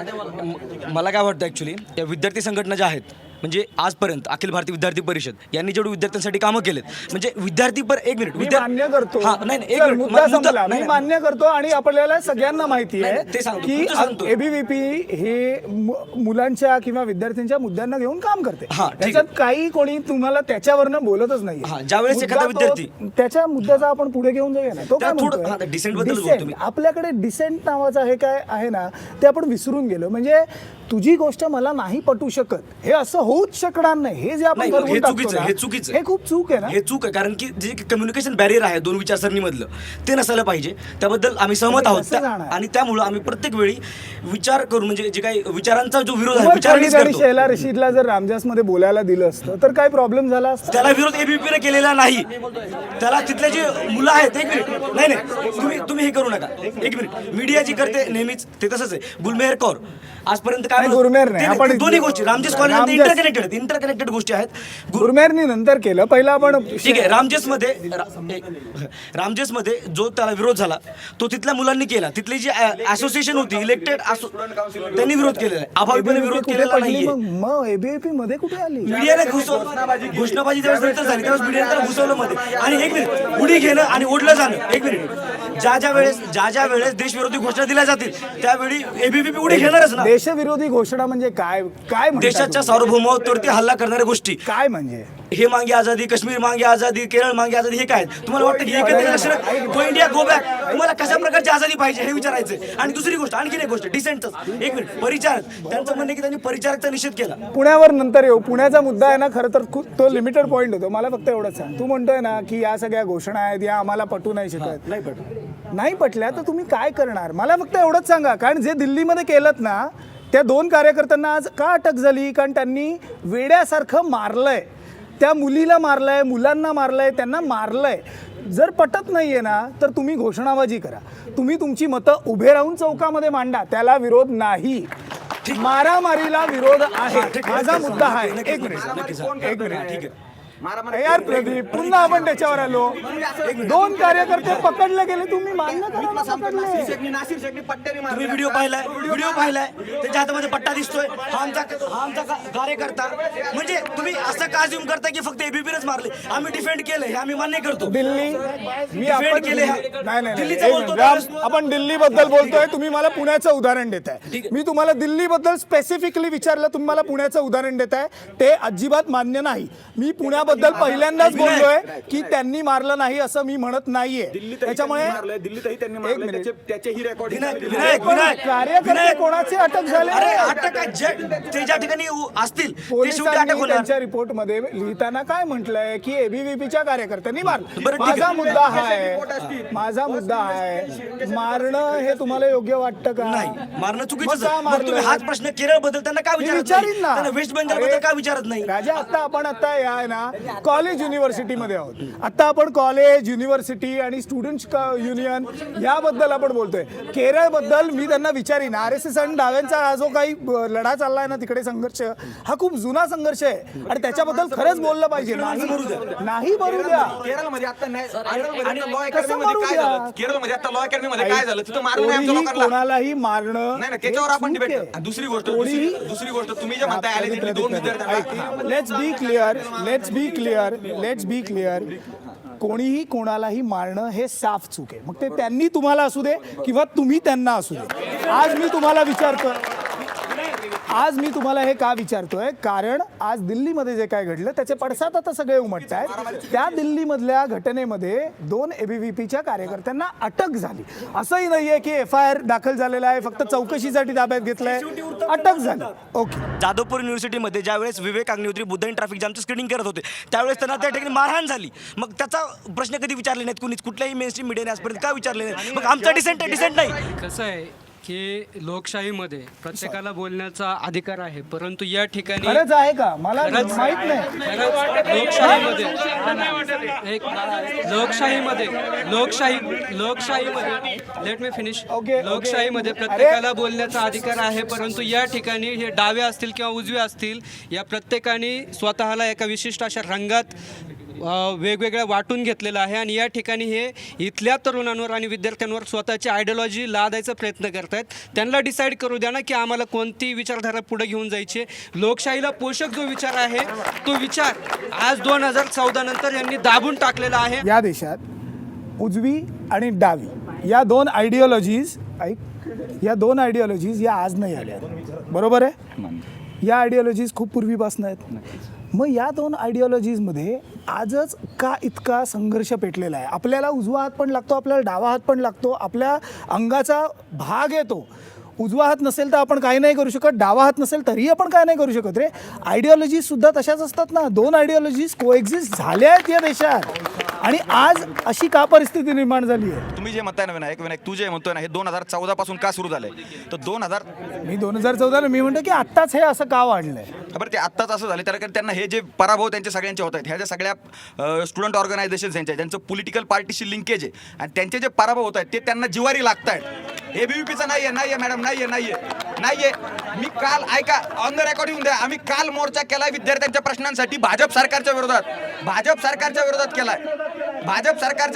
S11: मला काय वाटतं ॲक्च्युली त्या विद्यार्थी संघटना ज्या आहेत, म्हणजे आजपर्यंत अखिल भारतीय विद्यार्थी परिषद यांनी जेवढे विद्यार्थ्यांसाठी कामं केलेत, म्हणजे विद्यार्थी पर एक मिनिट
S1: मी मान्य करतो.
S11: हां नाही नाही, एक
S1: चल,
S11: मिनिट.
S1: मुद्दा
S11: मुद्दा-
S1: संपला.
S11: नाही,
S1: मी
S11: नाही.
S1: मान्य करतो आणि आपल्याला सगळ्यांना माहिती
S11: नाही,
S1: आहे
S11: नाही, ते सांगतो.
S1: की
S11: मुद्दा सांगतो.
S1: एबीव्हीपी हे मुलांच्या किंवा विद्यार्थ्यांच्या मुद्द्यांना घेऊन काम करते.
S11: हां, ठीक आहे.
S1: त्याच्यात काही कोणी तुम्हाला त्याच्यावरनं बोलतच नाही.
S11: हां, ज्यावेळेस एखादा विद्यार्थी-
S1: त्याच्या मुद्द्याचा आपण पुढे घेऊन जाऊया ना. तो काय
S11: त्या थोडं-
S1: म्हणतोय?
S11: हां, डिसेंट बद्दल
S1: डिसेंट.
S11: बोलतो मी.
S1: आपल्याकडे डिसेंट नावाचं हे काय आहे ना, ते आपण विसरून गेलो. म्हणजे तुझी गोष्ट मला नाही पटू शकत, हे असं होऊच शकणार नाही. हे जे आपण
S11: नाही,
S1: ठरवून
S11: हे
S1: टाकतो
S11: चुकीचं
S1: ना,
S11: आहे, हे चुकीचं आहे.
S1: हे खूप चूक आहे ना.
S11: हे चूक आहे, कारण की जे कम्युनिकेशन बॅरियर आहे दोन विचारसरणीमधलं ते नसायला पाहिजे. त्याबद्दल आम्ही सहमत आहोत
S1: कसं जाणार?
S11: आणि त्यामुळं आम्ही प्रत्येक वेळी विचार करून, म्हणजे जे काही विचारांचा जो विरोध आहे
S1: उमर
S11: विचारणीच
S1: खालिद आणि
S11: करतो.
S1: शैला रशीदला जर रामजासमध्ये बोलायला दिलं असतं तर काय प्रॉब्लेम झाला असता?
S11: त्याला विरोध एबीपीने केलेला नाही. त्याला तिथले जे मुलं आहेत, एक मिनिट, नाही नाही, तुम्ही हे करू नका. एक मिनिट, मीडिया जी करते नेहमीच ते तसंच आहे. गुलमेहर कौर आजपर्यंत काय
S1: नाही,
S11: म्हणत-
S1: गुरमेहर नाही.
S11: ते
S1: आपण-
S11: दोन्ही गोष्टी रामजेस कॉलेज
S1: रामजेस-
S11: इंटरकनेक्टेड गोष्टी आहेत.
S1: गुरमेरनी नंतर केलं. पहिला आपण
S11: ठीक आहे. रामजेसमध्ये जो त्याला विरोध झाला तो तिथल्या मुलांनी केला. तिथली जी असोसिएशन होती इलेक्टेड, त्यांनी विरोध केलेला आहे. अभाविपणे विरोध
S1: कुठे
S11: केलेला
S1: पडली
S11: नाहीये.
S1: मग एबीव्हीपी मध्ये कुठे आली?
S11: मीडियाने घोषणाबाजी त्यावेळेस नंतर झाली, त्यावेळेस मीडियाने त्याला घुसवलं मध्ये. आणि एक मिनिट, उडी घेणं आणि ओढलं जाणं, एक मिनिट, ज्या वेळेस देशविरोधी घोषणा दिल्या जातील त्यावेळी एबीव्हीपी उडी घेणारच ना.
S1: देशविरोधी घोषणा म्हणजे काय काय म्हणता
S11: देशाच्या
S1: तुम्ही?
S11: सार्वभौमावरती हल्ला करणाऱ्या गोष्टी,
S1: काय म्हणजे?
S11: हे मागे आझादी, काश्मीर मागे आझादी, केरळ मागे आझादी, हे काय तुम्हाला वाटतं की एकत्र राष्ट्र गो इंडिया गो बॅक, तुम्हाला कशा प्रकारची आझादी पाहिजे हे विचारायचं. आणि दुसरी गोष्ट, आणखीन एक गोष्ट, डिसेंटच एक मिनिट, परिचारक, त्यांचं म्हणणं आहे की त्यांनी परिचारकचा निषेध केला.
S1: पुण्यावर नंतर येऊ. पुण्याचा मुद्दा आहे ना, खरं तर तो लिमिटेड पॉईंट होतो. मला फक्त एवढंच सांग, तू म्हणतोय ना की या सगळ्या घोषणा आहेत या आम्हाला पटू नाही शकत. नाही पटल्या तर तुम्ही काय करणार? मला फक्त एवढंच सांगा. कारण जे दिल्लीमध्ये केलं ना, त्या 2 कार्यकर्त्यांना आज का अटक झाली? कारण त्यांनी वेड्यासारखं मारलंय, त्या मुलीला मारलंय, मुलांना मारलंय, त्यांना मारलंय. जर पटत नाहीये ना तर तुम्ही घोषणाबाजी करा, तुम्ही तुमची मतं उभे राहून चौकामध्ये मांडा, त्याला विरोध नाही. मारामारीला विरोध आहे. माझा मुद्दा आहे. एक मिनिट. यार प्रदीप, पुन्हा आपण त्याच्यावर आलो. 2 कार्यकर्ते पकडले गेले, तुम्ही मान्य करा ना पकडले.
S11: तुम्ही व्हिडिओ पाहिलाय त्याच्या हातामध्ये पट्टा दिसतोय, हा आमचा कार्यकर्ता. म्हणजे तुम्ही असं का अज्युम करता की फक्त एबीपीनेच मारले? आम्ही डिफेंड केलं, हे आम्ही मान्य करतो.
S1: दिल्ली मी आपण
S11: Defend केले.
S1: नाही
S11: दिल्लीचं
S1: एक
S11: बोलतो
S1: मिनिट. राम,
S11: त्यावेळेस-
S1: आपण दिल्ली बद्दल बोलतोय, तुम्ही मला पुण्याचं उदाहरण देताय. मी तुम्हाला दिल्ली बद्दल स्पेसिफिकली विचारलं, तुम्ही मला पुण्याचं उदाहरण देताय, ते अजिबात मान्य नाही. मी पुण्याबद्दल पहिल्यांदाच बोललोय की त्यांनी मारलं नाही असं मी म्हणत नाहीये. त्याच्यामुळे कार्यकर्ते कोणाचे अटक झाले?
S11: अरे अटक ते ज्या ठिकाणी असतील ते शेवटी
S1: पोलिसांनी
S11: अटक होणार.
S1: त्यांच्या रिपोर्टमध्ये लिहिताना काय म्हटलंय की एबीव्हीपीच्या कार्यकर्त्यांनी मारलं.
S11: बरं, ठीक आहे.
S1: माझा मुद्दा आहे मारणं हे तुम्हाला योग्य वाटतं का?
S11: नाही, मारणं चुकीचं
S1: मग का
S11: आहे. मग
S1: मारलं?
S11: तुम्ही हाच प्रश्न केरळ बद्दल त्यांना का
S1: मी
S11: विचारत
S1: विचारीन
S11: नाही?
S1: ना.
S11: त्यांना वेस्ट बेंगाल बद्दल का विचारत नाही?
S1: राजा, आपण आता या आहे ना कॉलेज युनिव्हर्सिटीमध्ये आहोत. आता आपण कॉलेज युनिव्हर्सिटी आणि स्टुडंट्स युनियन याबद्दल आपण बोलतोय. केरळ बद्दल मी त्यांना विचारीन. RSS आणि डाव्यांचा हा जो काही लढा चाललाय ना तिकडे संघर्ष, हा खूप जुना संघर्ष आहे आणि त्याच्याबद्दल खरंच बोललं पाहिजे. नाही भरू द्या.
S15: केरळमध्ये आता
S1: कसं मारू द्या?
S15: केरळमध्ये आता लॉ अकॅडमीमध्ये काय झालं तिथं मारून नाही आमच्या
S1: कोणीही
S15: लोकांना.
S1: कोणालाही मारणं
S15: नाही त्याच्यावर आपण
S1: हे चूक
S15: डिबेट
S1: आहे.
S15: दुसरी गोष्ट
S1: कोणीही-
S15: दुसरी गोष्ट तुम्ही जे म्हणताय आले तिथले 2 विद्यार्थ्यांना
S1: लेट्स बी क्लिअर. कोणीही कोणालाही मारणं हे साफ चूक आहे. मग ते त्यांनी तुम्हाला असू दे किंवा तुम्ही त्यांना असू दे. आज मी तुम्हाला हे का विचारतोय? कारण आज दिल्लीमध्ये जे काय घडलं त्याचे पडसाद आता सगळे उमटत आहेत. त्या दिल्लीमधल्या घटनेमध्ये 2 एबीव्हीपीच्या कार्यकर्त्यांना अटक झाली. असंही नाहीये की FIR दाखल झालेला आहे, फक्त चौकशीसाठी ताब्यात घेतलंय, अटक झाली. ओके.
S11: जाधवपूर युनिव्हर्सिटीमध्ये ज्यावेळेस विवेक अग्निहोत्री बुद्ध आणि ट्रॅफिक जामचं स्क्रीनिंग करत होते त्यावेळेस त्यांना त्या ठिकाणी मारहाण झाली. मग त्याचा प्रश्न कधी विचारले नाहीत कुणीच, कुठल्याही मेनस्ट्रीम मीडियाने आजपर्यंत का विचारले नाही? मग आमचा डिसेंट नाही.
S16: कसं आहे की लोकशाहीमध्ये प्रत्येकाला बोलण्याचा अधिकार आहे, परंतु या ठिकाणी
S1: खरंच आहे का? मला माहित नाही.
S16: लोकशाहीमध्ये लेट मी फिनिश.
S1: ओके.
S16: लोकशाहीमध्ये प्रत्येकाला बोलण्याचा अधिकार आहे, परंतु या ठिकाणी हे डावे असतील किंवा उजवे असतील, या प्रत्येकाने स्वतःला एका विशिष्ट अशा रंगात वेगवेगळ्या वाटून घेतलेलं आहे आणि या ठिकाणी हे इथल्या तरुणांवर आणि विद्यार्थ्यांवर स्वतःची आयडियॉलॉजी लादायचा प्रयत्न करत आहेत. त्यांना डिसाईड करू द्या ना की आम्हाला कोणती विचारधारा पुढे घेऊन जायची आहे. लोकशाहीला पोषक जो विचार आहे तो विचार आज 2014 नंतर यांनी दाबून टाकलेला आहे.
S1: या देशात उजवी आणि डावी या दोन आयडिओलॉजीज या दोन आयडिओलॉजीज या आज नाही आल्या, बरोबर आहे? या आयडिओलॉजीज खूप पूर्वीपासून आहेत. मग या दोन आयडिओलॉजीजमध्ये आजच का इतका संघर्ष पेटलेला आहे? आपल्याला उजवा हात पण लागतो, आपल्याला डावा हात पण लागतो, आपल्या अंगाचा भाग येतो. उजवा हात नसेल तर आपण काही नाही करू शकत, डावा हात नसेल तरी आपण काय नाही करू शकत रे. आयडिओलॉजीजसुद्धा तशाच असतात ना. दोन आयडिओलॉजीज कोएक्झिस्ट झाल्या आहेत या देशात आणि आज अशी का परिस्थिती निर्माण झाली आहे?
S2: तुम्ही जे म्हणताय ना विनायक, तू जे म्हणतोय ना हे 2014 पासून का सुरू झालंय? तर 2000
S1: मी 2014 मी म्हणतो की आत्ताच हे असं का वाढलंय?
S2: बरं ते आत्ताच असं झालं कारण त्यांना हे जे पराभव त्यांचे सगळ्यांचे होत आहेत, ह्या ज्या सगळ्या स्टुडंट ऑर्गनायझेशन्स यांच्या ज्यांचं पॉलिटिकल पार्टीशी लिंकेज आहे आणि त्यांचे जे पराभव होत आहेत ते त्यांना जिवारी लागत आहेत. ABVPचा नाही आहे मॅडम, नाही आहे. मी काल ऐका ऑन द रेकॉर्डिंग द्या, आम्ही काल मोर्चा केलाय विद्यार्थ्यांच्या प्रश्नांसाठी भाजप सरकारच्या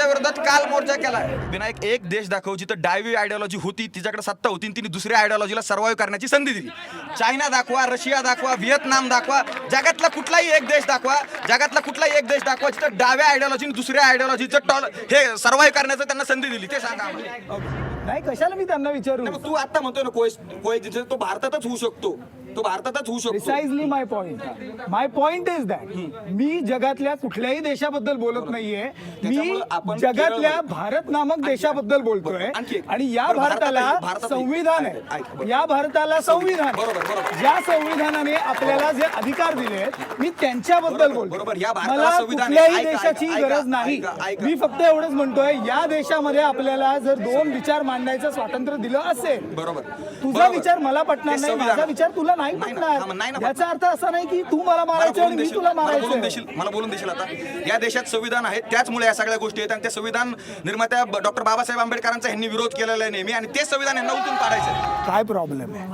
S2: विरोधात काल मोर्चा केलाय. विनायक एक देश दाखव जिथं डायवी आयडिओलॉजी होती, तिच्याकडे सत्ता होती, तिने दुसऱ्या आयडिओलॉजीला सर्वाइव्ह करण्याची संधी दिली. चायना दाखवा, रशिया दाखवा, व्हिएतनाम दाखवा, जगातला कुठलाही एक देश दाखवा जिथं डाव्या आयडिओलॉजीने दुसऱ्या आयडिओलॉजीचं हे सर्वाइव्ह करण्याचं त्यांना संधी दिली. ते सांगा आम्हाला.
S1: नाही, कशाला मी त्यांना विचारू?
S2: तू आता म्हणतोय ना कोएक्झिस्टन्स तो भारतातच होऊ शकतो.
S1: Precisely my point is that मी जगातल्या कुठल्याही देशाबद्दल बोलत नाहीये. मी जगातल्या भारत नामक देशाबद्दल बोलतोय आणि या भारताला संविधान आहे. या भारताला संविधान, ज्या संविधानाने आपल्याला जे अधिकार दिले मी त्यांच्याबद्दल बोलतो. मला कुठल्याही देशाची गरज नाही. मी फक्त एवढंच म्हणतोय या देशामध्ये आपल्याला जर दोन विचार मांडायचं स्वातंत्र्य दिलं असेल, तुझा विचार मला पटणार नाही, माझा विचार तुला नाही पटणार. याचा अर्थ असा नाही की तू मला मारायचं आणि मी तुला मारायचं.
S2: मला बोलून देशील आता या देशात संविधान आहे, त्याचमुळे या सगळ्या गोष्टी आहेत आणि ते संविधान निर्मात्या डॉक्टर बाबासाहेब आंबेडकरांचा ह्यांनी विरोध केलेला आहे नेहमी आणि ते संविधान यांना उलटून पाडायचं.
S1: काय प्रॉब्लेम आहे?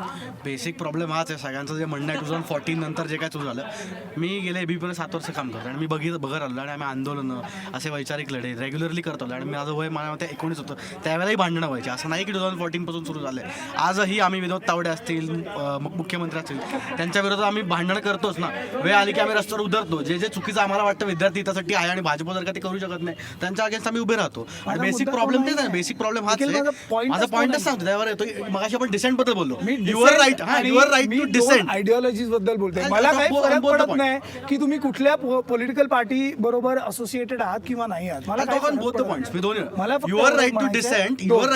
S5: बेसिक प्रॉब्लेम हाच आहे सगळ्यांचं जे म्हणणं आहे 2014 नंतर जे काय सुरू झालं. मी गेले ABVP 7 वर्ष काम करतो आणि मी बघत आलो आणि आम्ही आंदोलनं असे वैचारिक लढे रेग्युलरली करतो आणि माझं वय मला 19 होतं त्यावेळेलाही भांडणं व्हायची. असं नाही की 2014 पासून सुरू झालं आहे. आजही आम्ही विनोद तावडे असतील, मुख्यमंत्री असतील, त्यांच्या विरोधात आम्ही भांडण करतोच ना. वेळ आली की आम्ही रस्त्यावर उतरतो. जे चुकीचं आम्हाला वाटतं विद्यार्थी त्यासाठी आहे आणि भाजप जर का ते करू शकत नाही त्यांच्या अगेन्स्ट आम्ही उभे राहतो. आणि बेसिक प्रॉब्लेम तेच आहे, बेसिक प्रॉब्लेम हाच आहे. माझा पॉईंटच सांगतो त्यावर येतो. मगाशी आपण डिसेंट बद्दल बोललो. Your right to dissent.
S1: Ideologies बद्दल बोलतोय. मला काही फरक पडत नाही की तुम्ही कुठल्या पॉलिटिकल पार्टी बरोबर असोसिएटेड आहात किंवा नाही आहात. मला
S5: बोथ द पॉइंट्स मी दोन्ही. Your right to dissent, your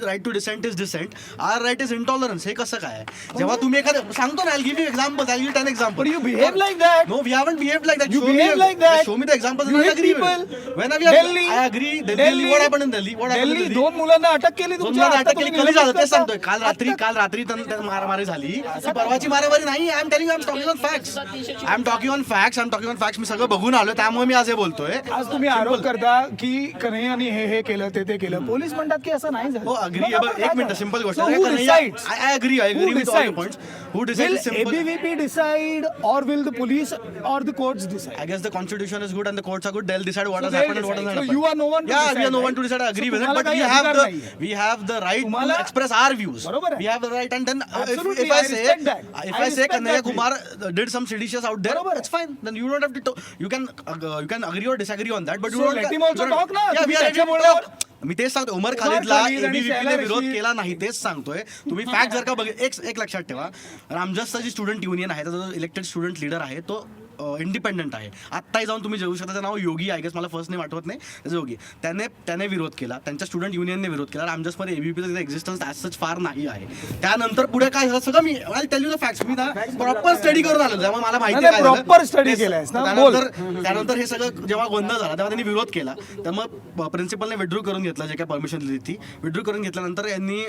S5: right to dissent is dissent, our right is intolerance. हे कसं काय? जेव्हा तुम्ही एखादं सांगतो ना, I'll give you examples, I'll give you 10 examples.
S1: But you behave like that.
S5: No, we haven't behaved like that.
S1: You behave like that.
S5: Show me the examples.
S1: You
S5: and I
S1: hit
S5: agree
S1: people.
S5: with it. When have
S1: Delhi.
S5: I agree. Delhi. What happened in Delhi? What happened in Delhi?
S1: दोन मुलांना अटक केली.
S5: दोन मुलांना अटक केली. कधी झालं ते सांगतोय. काल रात्री मारामारी झाली. परवाची मारामारी नाही. I'm telling you, I'm talking on facts. मी सगळं बघून आलो त्यामुळे मी आज हे बोलतोय.
S1: आज तुम्ही आरोप करता की कन्हैयानी हे केलं ते केलं. पोलीस म्हणतात की असं नाही झालं.
S5: हो, अग्री. एक मिनिट, सिंपल गोष्ट. I agree with all your points. Who decides?
S1: ABVP decide or will the police or the courts decide?
S5: I guess the constitution is good and the courts are good. They'll decide what has
S1: they'll
S5: happened and what has not
S1: decide.
S5: happened.
S1: So you are no one to decide,
S5: we are no
S1: right?
S5: one to decide. I agree
S1: So
S5: with it.
S1: तुम्हाला
S5: But
S1: काही
S5: we
S1: अधिकार नाहीये.
S5: have the right to express our views.
S1: बरोबर आहे.
S5: We have the right. And then
S1: Absolutely,
S5: if I
S1: I
S5: say
S1: respect that.
S5: if
S1: I
S5: I say
S1: respect
S5: Kanhaiya
S1: that
S5: Kumar did some seditious out there,
S1: बरोबर आहे.
S5: that's fine. Then you don't have to. You can agree or disagree on that. But you
S1: So
S5: don't.
S1: let him also talk ना.
S5: Yeah, we are ready to talk. मी तेच सांगतो. उमर खालिदला
S1: खालिद आणि
S5: ABVP ने
S1: शैला
S5: विरोध
S1: रशीद.
S5: केला नाही तेच सांगतोय. तुम्ही फॅक्ट जर का एक लक्षात ठेवा. रामजसचा जी स्टुडंट युनियन आहे त्याचा जो इलेक्टेड स्टुडंट लीडर आहे तो इंडिपेंडंट आहे. आत्ताही जाऊन तुम्ही जेवू शकता. त्याचं नाव योगी आहे. मला फर्स्ट नेम आठवत नाही. त्याचं योगी. त्याने विरोध केला. त्यांच्या स्टुडंट युनियनने विरोध केला. रामजसमध्ये ABVPचं एक्झिस्टन्स ॲज सच फार नाही आहे. त्यानंतर पुढे काय झालं सगळं मी टेल यू द फॅक्ट्स. मी ना प्रॉपर स्टडी करून आलो त्यामुळे मला माहिती आहे
S1: प्रॉपर स्टडी केलायस ना.
S5: त्यानंतर हे सगळं जेव्हा गोंधळ झाला तेव्हा त्यांनी विरोध केला. तर मग प्रिन्सिपलने विड्रू करून घेतला. जे काय परमिशन दिली ती विड्रू करून घेतल्यानंतर यांनी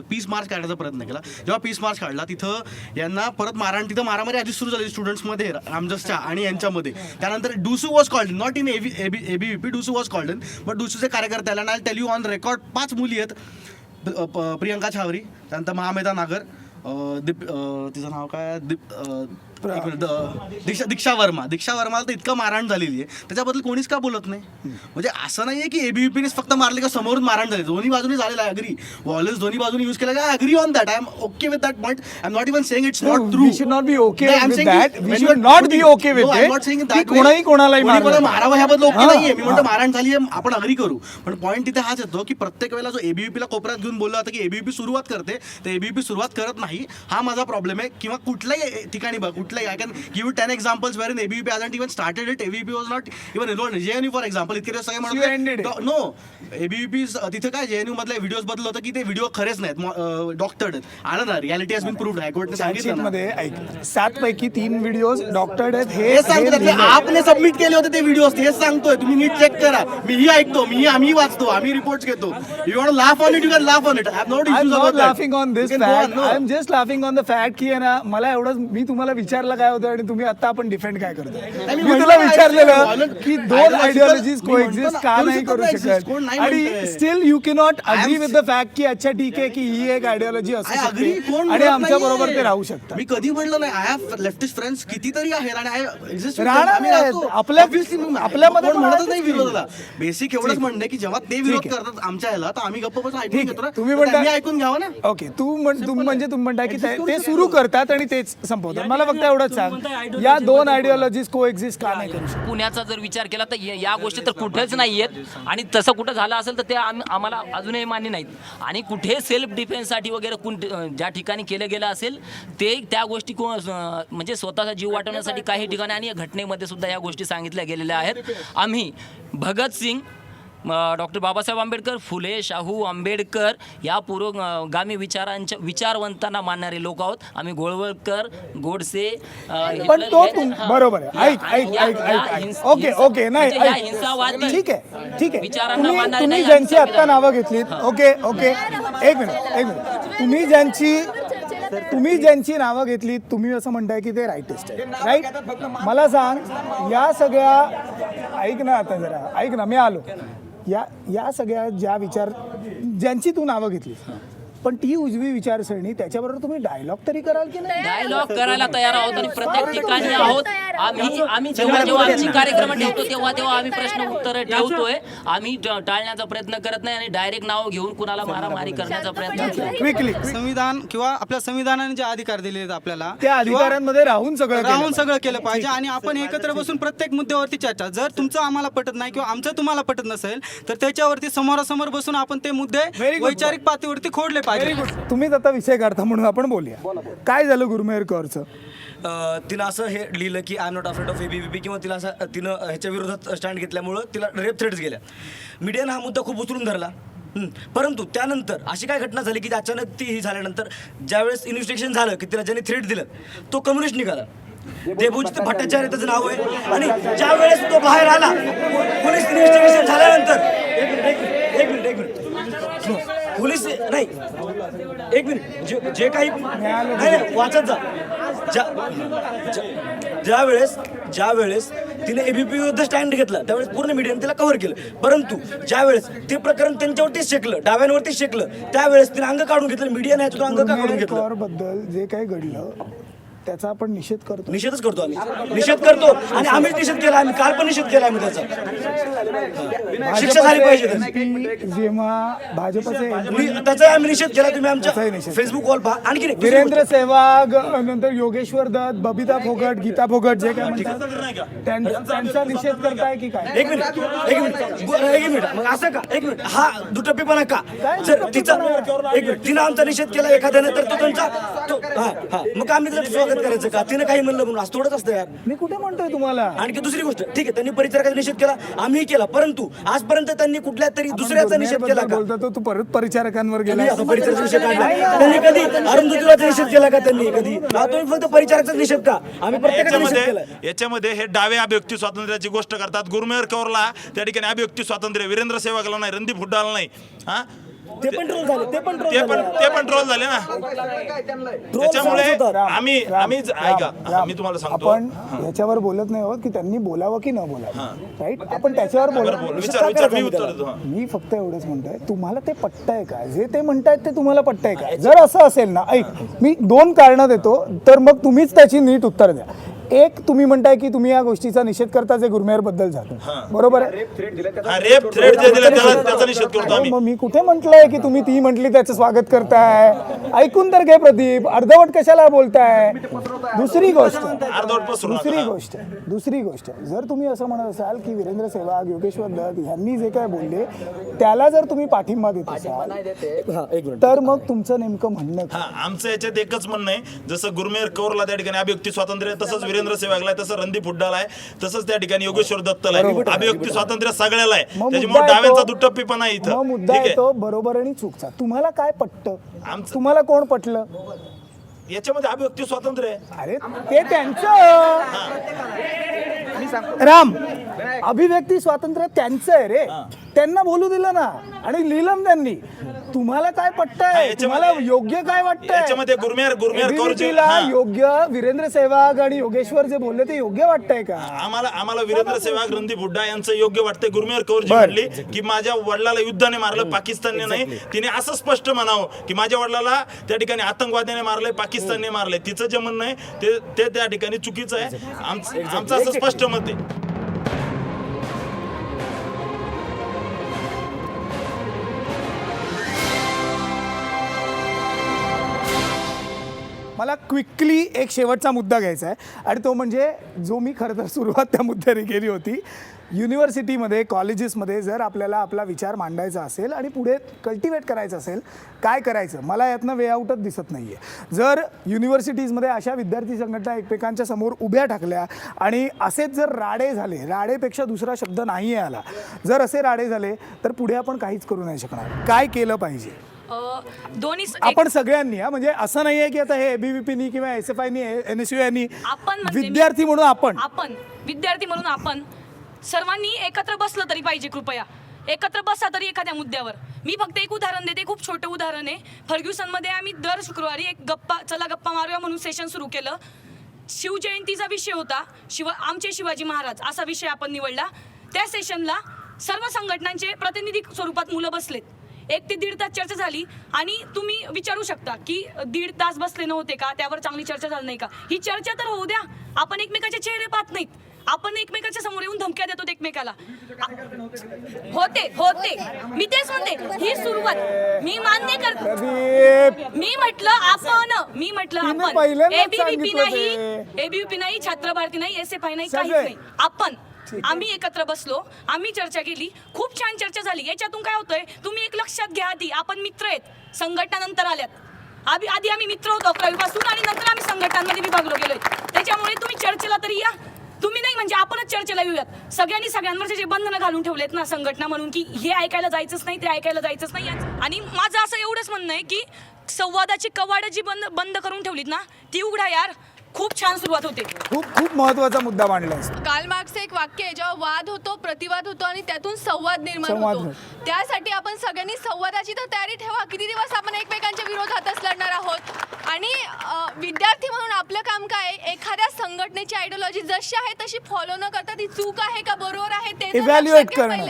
S5: पीस मार्च काढण्याचा प्रयत्न केला. जेव्हा पीस मार्च काढला तिथं यांना परत तिथं मारामारी आधी सुरू झाली स्टुडंट्समध्ये रामजसच्या आणि यांच्यामध्ये. त्यानंतर DUSU was called not in ABVP. DUSU was called in but डुसूचे कार्यकर्त्याला ना टेल यू ऑन रेकॉर्ड 5 मुली आहेत. प्रियंका छावरी, त्यानंतर महामेधा नागर, तिचं नाव काय
S14: एक मिनिट, दीक्षा वर्माला तर इतकं मारहाण झालेली आहे, त्याच्याबद्दल कोणीच का बोलत नाही? म्हणजे असं नाही आहे की एबीव्हीपीनेच फक्त मारले का समोरून मारहाण झाली, दोन्ही बाजूनी झालेलं आहे. अग्री वॉलेस दोन्ही बाजूनी यूज केला का? Agree on that. I am okay with that point. I am not even saying it's not true.
S1: We should not be okay with that. We should not be okay with it. की कोणाही कोणालाही मारलं.
S14: मारावं ह्याबद्दल okay नाहीये. मी म्हणतो मारहाण झाली आहे, आपण अग्री करू. पण पॉईंट तिथे हाच येतो की प्रत्येक वेळेला जो एबीव्हीपीला कोपऱ्यात घेऊन बोलला होता की एबीव्हीपी सुरुवात करते, तर एबीव्हीपी सुरुवात करत नाही. हा माझा प्रॉब्लेम आहे. किंवा कुठल्याही ठिकाणी बघ, कुठल्याही, I can give 10 examples where in ABVP hasn't even started it. ABVP was not even involved. JNU for example इतके सगळे म्हणतो नो, एबीव्हीपी तिथे काय जेएनयू मधल्या व्हिडिओज बदल होतं की ते व्हिडिओ खरेच नाहीत, डॉक्टर्ड आहेत. आलं ना, रियालिटी हॅज बीन प्रूव्ड. हायकोर्टने सांगितलं
S1: मध्ये ऐक 7 पैकी 3 व्हिडिओज डॉक्टर्ड आहेत.
S14: हे सांगतात आपने सबमिट केले होते ते व्हिडिओ, हेच सांगतोय. तुम्ही नीट चेक करा. मीही ऐकतो, आम्ही वाचतो, आम्ही रिपोर्ट्स घेतो. You want laugh on it, you can laugh on it. I am not
S1: I'm not laughing on this fact. I'm just laughing on the fact की आहे ना, मला एवढंच, मी तुम्हाला विचारलं काय होतं आणि तुम्ही आता आपण डिफेंड काय करतो. मी तुला विचारलेलं की 2 आयडिओलॉजीज कोएक्झिस्ट का नाही करू शकत, आणि still you cannot agree with the fact की अच्छा ठीक आहे की ही एक आयडिओलॉजी असू शकते आणि आमच्या बरोबर ते राहू शकतात.
S14: मी कधी म्हणलं नाही. आय हॅव लेफ्टिस्ट फ्रेंड्स कितीतरी आहेत आणि आय एक्झिस्ट
S1: आपल्यामध्ये
S14: म्हणतच नाही विरोधाला. बेसिक एवढंच म्हणणं आहे की जेव्हा ते विरोध करतात आमच्या ह्याला, तर आम्ही गप्प बसून ऐकून घेतो.
S1: तुम्ही म्हणता
S14: ऐकून घ्यावं ना.
S1: ओके, तुम्ही म्हणताय की ते सुरू करतात आणि तेच संपवतात. मला फक्त एवढंच सांग, या 2 आयडिओलॉजीज कोएक्झिस्ट का नाही करू शकत?
S3: पुण्याचा जर विचार केला तर या गोष्टी तर कुठेच नाही आहेत, आणि तसं कुठं झालं असेल तर ते आम्हाला अजूनही मान्य नाहीत. आणि कुठे सेल्फ डिफेन्ससाठी वगैरे ज्या ठिकाणी केलं गेलं असेल ते त्या गोष्टी म्हणजे स्वतःचा जीव वाचवण्यासाठी काही ठिकाणी, आणि या घटनेमध्ये सुद्धा या गोष्टी सांगितल्या गेलेल्या आहेत. आम्ही भगतसिंग, डॉक्टर बाबासाहेब आंबेडकर, फुले शाहू आंबेडकर या पुरोगामी विचारवंतांना मानणारे लोक आहोत. आम्ही गोळवळकर, गोडसे,
S1: पण तो बरोबर आहे. ऐक ओके नाही,
S3: हिंसावादी
S1: ठीक आहे
S3: विचारांना मानणारे
S1: तुम्ही
S3: नाही.
S1: ज्यांची आता नावं घेतलीत, ओके एक मिनिट, तुम्ही ज्यांची नावं घेतलीत, तुम्ही असं म्हणताय की ते राईटिस्ट आहे, राईट? मला सांग, या सगळ्या, ऐक ना आता जरा, ऐक ना, मी आलो. या सगळ्या ज्यांची तू नावं घेतली, पण ती उजवी विचारसरणी, त्याच्याबरोबर तुम्ही डायलॉग तरी कराल की नाही?
S3: डायलॉग करायला तयार आहोत आणि प्रत्येक ठिकाणी आहोत. आम्ही जेव्हा आमची कार्यक्रम ठेवतो तेव्हा आम्ही प्रश्न उत्तर ठेवतोय. आम्ही टाळण्याचा प्रयत्न करत नाही आणि डायरेक्ट नाव घेऊन कुणाला मारामारी करण्याचा प्रयत्न
S1: क्विकली.
S11: संविधान किंवा आपल्या संविधानाने जे अधिकार दिले आहेत आपल्याला,
S1: त्या अधिकारांमध्ये राहून सगळं
S11: केलं पाहिजे. आणि आपण एकत्र बसून प्रत्येक मुद्द्यावरती चर्चा, जर तुमचं आम्हाला पटत नाही किंवा आमचं तुम्हाला पटत नसेल तर त्याच्यावरती समोरासमोर बसून आपण ते मुद्दे वैचारिक पातळीवरती खोडले पाहिजे.
S1: तुम्हीच आता विषय काढता म्हणून आपण बोलूया. काय झालं गुरमेहर कौरचं?
S17: तिनं असं हे लिहिलं की I am not afraid of ABVP, किंवा तिला असं तिनं ह्याच्या विरोधात स्टँड घेतल्यामुळं तिला रेप थ्रेट्स गेल्या. मीडियानं हा मुद्दा खूप उचलून धरला. परंतु त्यानंतर अशी काय घटना झाली की अचानक ती ही झाल्यानंतर ज्यावेळेस इन्व्हेस्टिगेशन झालं की तिला ज्यांनी थ्रेट दिलं तो कम्युनिस्ट निघाला. देवजित भट्टाचार्य त्याचं नाव आहे. आणि ज्या वेळेस तो बाहेर आला, पोलीस इन्व्हेस्टिगेशन झाल्यानंतर एक मिनिट पोलीस नाही, एक मिनिट, जे काही नाही वाचत जा. ज्यावेळेस तिने एबीपी विरुद्ध स्टँड घेतला त्यावेळेस पूर्ण मीडियाने तिला कव्हर केलं. परंतु ज्यावेळेस ते प्रकरण त्यांच्यावरतीच शेकलं, डाव्यांवरतीच शेकलं, त्यावेळेस तिने अंग काढून घेतलं. मीडियाने अंग का काढून घेतलं?
S1: बद्दल जे काही घडलं त्याचा आपण निषेधच
S17: करतो. आम्ही निषेध करतो आणि आम्हीच निषेध केला. आम्ही काल पण निषेध केला आम्ही त्याचा. शिक्षा झाली पाहिजे.
S1: जेव्हा भाजपचे
S17: त्याचा आम्ही निषेध केला. तुम्ही आमच्या फेसबुक वॉल पहा. आणखी
S1: वीरेंद्र सहवाग, नंतर योगेश्वर दत्त, बबिता फोगट, गीता फोगट, जे काय म्हणतात त्यांचा निषेध करताय की काय?
S17: एक मिनिट मग असं का? एक मिनिट, हा दुटप्पीपणा का? जर तिचा एक मिनिट तिनं आमचा निषेध केला एखाद्याने तर तो त्यांचा मग आम्ही त्याचं स्वागत करायचं का? तिने काही म्हणलं म्हणून असं थोडंच असतं यार.
S1: मी कुठे म्हणतोय तुम्हाला?
S17: आणखी दुसरी गोष्ट, ठीक आहे त्यांनी परिचारकाचा निषेध केला, आम्ही केला, परंतु आजपर्यंत त्यांनी कुठल्या तरी दुसऱ्याचा निषेध केला का?
S1: बोलतो तू परत परिचारकांवर गेला.
S17: परिचारकाचा निषेध काढला त्यांनी कधी? अरुंधतीचा निषेध केला का त्यांनी कधी? तुम्ही फक्त परिचारकाचा निषेध का? आम्ही प्रत्येकाचा निषेध केला.
S13: याच्यामध्ये हे डावे अभिव्यक्ती स्वातंत्र्याची गोष्ट करतात. गुरमेहर कौरला त्या ठिकाणी अभिव्यक्ती स्वातंत्र्य, वीरेंद्र सहवागला नाही, रणदीप हुड्डाला नाही.
S17: ते पण ट्रोल झाले
S13: ते पण ट्रोल झाले ना. त्याच्यामुळे आम्ही ऐका, मी तुम्हाला सांगतो,
S1: आपण याच्यावर बोलत नाही आहोत की त्यांनी बोलावं की न बोलावं, राईट? आपण त्याच्यावर
S13: विचार मी उत्तर देतो.
S1: मी फक्त एवढंच म्हणतोय, तुम्हाला ते पटतंय का? जे ते म्हणतायत ते तुम्हाला पटतंय का? जर असं असेल ना, ऐक, मी 2 कारणं देतो, तर मग तुम्हीच त्याची नीट उत्तर द्या. एक, तुम्ही म्हणताय की तुम्ही या गोष्टीचा निषेध करता जे गुरमेहर बद्दल जातो, बरोबर आहे?
S13: रेप थ्रेट जे दिले त्याचा निषेध करतो आम्ही.
S1: मग मी कुठे म्हटलंय की तुम्ही ती म्हटली त्याचं स्वागत करताय? ऐकून तर घे प्रदीप, अर्धवट कशाला बोलताय? दुसरी गोष्ट जर तुम्ही असं म्हणत असाल की वीरेंद्र सेहवाग, योगेश्वर दत्त यांनी जे काय बोलले त्याला जर तुम्ही पाठिंबा देत असाल तर मग तुमचं नेमकं म्हणणं काय?
S13: आमचं याच्यात एकच म्हणणं आहे, जसं गुरमेहर कौरला त्या ठिकाणी अभिव्यक्ती स्वातंत्र्य आहे, तसंच वीरेंद्र सेहवागला आहे, तसं रणदीप हुड्डाला आहे, तसंच त्या ठिकाणी योगेश्वर दत्तला आहे. अभिव्यक्ती स्वातंत्र्य सगळ्याला आहे, त्याच्यामुळे डाव्यांचा दुटप्पीपणा आहे इथं.
S1: मुद्दा येतो बरोबर आणि चुकचा. तुम्हाला काय पटतं? तुम्हाला कोण पटलं?
S13: याच्यामध्ये अभिव्यक्ती स्वातंत्र्य आहे.
S1: अरे ते त्यांचं राम, अभिव्यक्ती स्वातंत्र्य त्यांचं आहे रे, त्यांना बोलू दिलं ना आणि लिहिलं त्यांनी. तुम्हाला काय पटतंय? तुम्हाला योग्य काय वाटतंय?
S13: याच्यामध्ये गुरमेहर
S1: ABVP-ला योग्य वीरेंद्र सेहवाग आणि योगेश्वर जे बोलले ते योग्य वाटतंय का?
S13: आम्हाला वीरेंद्र सेहवाग, रणदीप हुड्डा यांचं योग्य वाटतंय. गुरमेहर कौर जी म्हणली की माझ्या वडिलाला युद्धाने मारलं, पाकिस्तानने नाही. तिने असं स्पष्ट म्हणावं की माझ्या वडिलाला त्या ठिकाणी आतंकवाद्याने मारलंय, पाकिस्तानने मारलंय. तिचं जे म्हणणं आहे ते त्या ठिकाणी चुकीचं आहे. आमचं असं स्पष्ट मत आहे.
S1: मला क्विकली एक शेवटचा मुद्दा घ्यायचा आहे आणि तो म्हणजे जो मी खरं तर सुरुवात त्या मुद्द्याने केली होती. युनिव्हर्सिटीमध्ये, कॉलेजेसमध्ये जर आपल्याला आपला विचार मांडायचा असेल आणि पुढे कल्टिवेट करायचं असेल, काय करायचं? मला यातनं वे आउटच दिसत नाही आहे. जर युनिव्हर्सिटीजमध्ये अशा विद्यार्थी संघटना एकमेकांच्या समोर उभ्या ठाकल्या आणि असेच जर राडे झाले, राडेपेक्षा दुसरा शब्द नाही आला, जर असे राडे झाले तर पुढे आपण काहीच करू नाही शकणार. काय केलं पाहिजे?
S12: दोन्ही
S1: आपण सगळ्यांनी, म्हणजे असं नाही आहे की आता हे ABVP-नी किंवा SFI-नी, NSUI-नी, विद्यार्थी म्हणून आपण
S12: विद्यार्थी म्हणून आपण सर्वांनी एकत्र बसलं तरी पाहिजे. कृपया एकत्र बसा तरी एखाद्या मुद्द्यावर. मी फक्त एक उदाहरण देते, खूप छोटं उदाहरण आहे. फर्ग्युसनमध्ये आम्ही दर शुक्रवारी एक गप्पा मारूया म्हणून सेशन सुरू केलं. शिवजयंतीचा विषय होता, आमचे शिवाजी महाराज असा विषय आपण निवडला. त्या सेशनला सर्व संघटनांचे प्रतिनिधी स्वरूपात मुलं बसलेत. 1 ते 1.5 तास चर्चा झाली आणि तुम्ही विचारू शकता की 1.5 तास बसले नव्हते का, त्यावर चांगली चर्चा झाली नाही का? ही चर्चा तर होऊ द्या. आपण एकमेकाचे चेहरे पाहत नाहीत, आपण एकमेकाच्या समोर येऊन धमक्या देतो एकमेकाला. होते मी तेच म्हणते, ही सुरुवात मी मान्य करते. मी म्हटलं आपण ABVP नाही, छात्र भारती नाही, SFI नाही, काहीच नाही. आम्ही एकत्र बसलो, आम्ही चर्चा केली, खूप छान चर्चा झाली. याच्यातून काय होतंय तुम्ही एक लक्षात घ्या, आधी आपण मित्र आहेत, संघटना नंतर आल्यात. आधी आम्ही मित्र होतो 11वी पासून आणि नंतर आम्ही संघटनांमध्ये विभागलो गेलोय. त्याच्यामुळे तुम्ही चर्चेला तरी या. तुम्ही नाही म्हणजे आपणच चर्चेला येऊयात. सगळ्यांनी सगळ्यांवरचे जे बंधनं घालून ठेवलेत ना संघटना म्हणून की हे ऐकायला जायचंच नाही, ते ऐकायला जायचंच नाही. आणि माझं असं एवढंच म्हणणं आहे की संवादाची कवाडं जी बंद करून ठेवलीत ना ती उघडा यार. खूप छान सुरुवात होते.
S1: खूप महत्त्वाचा मुद्दा मांडलाय.
S18: कार्ल मार्क्सचं एक वाक्य आहे, जेव्हा वाद होतो, प्रतिवाद होतो आणि त्यातून संवाद निर्माण होतो. त्यासाठी आपण सगळ्यांनी संवादाची तर तयारी ठेवा. किती दिवस आपण एकमेकांच्या विरोधातच लढणार आहोत. आणि विद्यार्थी म्हणून आपलं काम काय, एखाद्या संघटनेची आयडिओलॉजी जशी आहे तशी फॉलो न करता ती चूक आहे का बरोबर आहे ते
S1: इव्हॅल्युएट करणं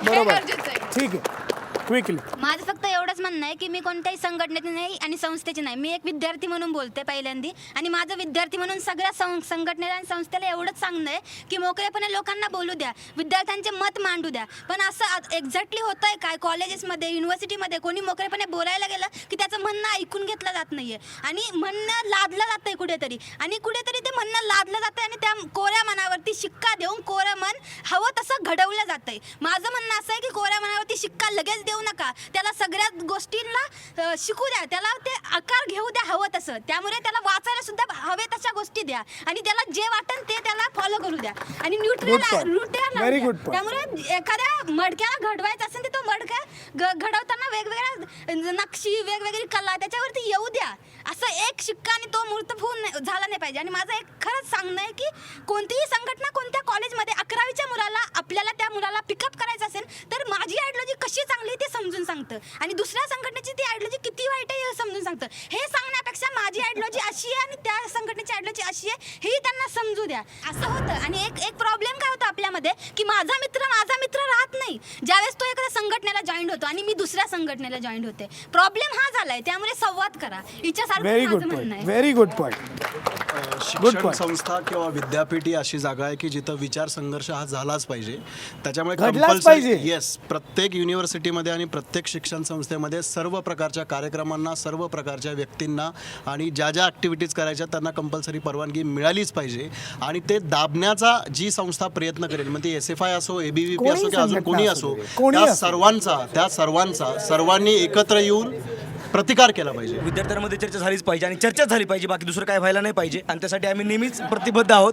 S18: गरजेचं आहे.
S1: ठीक आहे. क्विकली
S19: माझं फक्त एवढंच म्हणणं आहे की मी कोणत्याही संघटनेची नाही आणि संस्थेची नाही. मी एक विद्यार्थी म्हणून बोलते पहिल्यांदी, आणि माझं विद्यार्थी म्हणून सगळ्या संघटनेला आणि संस्थेला एवढंच सांगणं आहे की मोकळेपणे लोकांना बोलू द्या, विद्यार्थ्यांचे मत मांडू द्या. पण असं एक्झॅक्टली होत आहे काय, कॉलेजेसमध्ये, युनिव्हर्सिटीमध्ये कोणी मोकळेपणे बोलायला गेलं की त्याचं म्हणणं ऐकून घेतलं जात नाही आहे आणि म्हणणं लादलं जातं आहे कुठेतरी, आणि कुठेतरी ते म्हणणं लादलं जातं आहे आणि त्या कोऱ्या मनावरती शिक्का देऊन कोरं मन हवं तसं घडवलं जातं आहे. माझं म्हणणं असं आहे की कोऱ्या मनावरती शिक्का लगेच देऊ नका, त्याला सगळ्या गोष्टींना शिकू द्या, त्याला ते आकार घेऊ द्या हवं तसं. त्यामुळे त्याला वाचायला सुद्धा हवे तशा गोष्टी द्या आणि त्याला जे वाटेल ते त्याला फॉलो करू द्या आणि न्यूट्रल. त्यामुळे एखाद्या मडक्याला घडवायचं असेल तर तो मडका घडवताना वेगवेगळ्या नक्षी, वेगवेगळी कला त्याच्यावरती येऊ द्या. असं एक शिक्का आणि तो मूर्त झाला नाही पाहिजे. आणि माझं एक खरंच सांगणं आहे की कोणतीही संघटना कोणत्या कॉलेजमध्ये 11वीच्या मुलाला, आपल्याला त्या मुलाला पिकअप करायचं असेल तर माझी आयडिओलॉजी कशी चांगली ते समजून सांगते. सांगतं आणि दुसऱ्या संघटनेची ती आयडिओलॉजी किती वाईट आहे हे समजून सांगतं. हे सांगण्यापेक्षा माझी आयडिओलॉजी अशी आहे आणि त्या संघटनेची आयडिओलॉजी अशी आहे हेही त्यांना समजू द्या. असं होतं. आणि एक प्रॉब्लेम काय होता आपल्यामध्ये की माझा मित्र राहत नाही. ज्यावेळेस तो एखाद्या संघटनेला जॉईन होतो आणि मी दुसऱ्या संघटनेला जॉईन होते, प्रॉब्लेम हा झालाय. त्यामुळे संवाद करा. हिच्यासारखं
S1: व्हेरी
S19: माझं
S1: गुड
S19: म्हणणं
S1: पॉईंट,
S19: आहे.
S1: Very good point.
S5: शिक्षण संस्था किंवा विद्यापीठ ही अशी जागा आहे की जिथं विचार संघर्ष हा झालाच पाहिजे. त्याच्यामुळे
S1: घडलाच पाहिजे.
S5: येस, प्रत्येक युनिव्हर्सिटीमध्ये आणि प्रत्येक शिक्षण संस्थेमध्ये सर्व प्रकारच्या कार्यक्रमांना, सर्व प्रकारच्या व्यक्तींना आणि ज्या ज्या ॲक्टिव्हिटीज करायच्या त्यांना कंपल्सरी परवानगी मिळालीच पाहिजे. आणि ते दाबण्याचा जी संस्था प्रयत्न करेल, मग ती SFI असो, ABVP असो किंवा अजून कोणी असो, त्या सर्वांनी एकत्र येऊन प्रतिकार केला पाहिजे.
S17: विद्यार्थ्यांमध्ये चर्चा झालीच पाहिजे आणि चर्चा झाली पाहिजे, बाकी दुसरं काय व्हायला नाही पाहिजे. आणि त्यासाठी आम्ही नेहमीच प्रतिबद्ध आहोत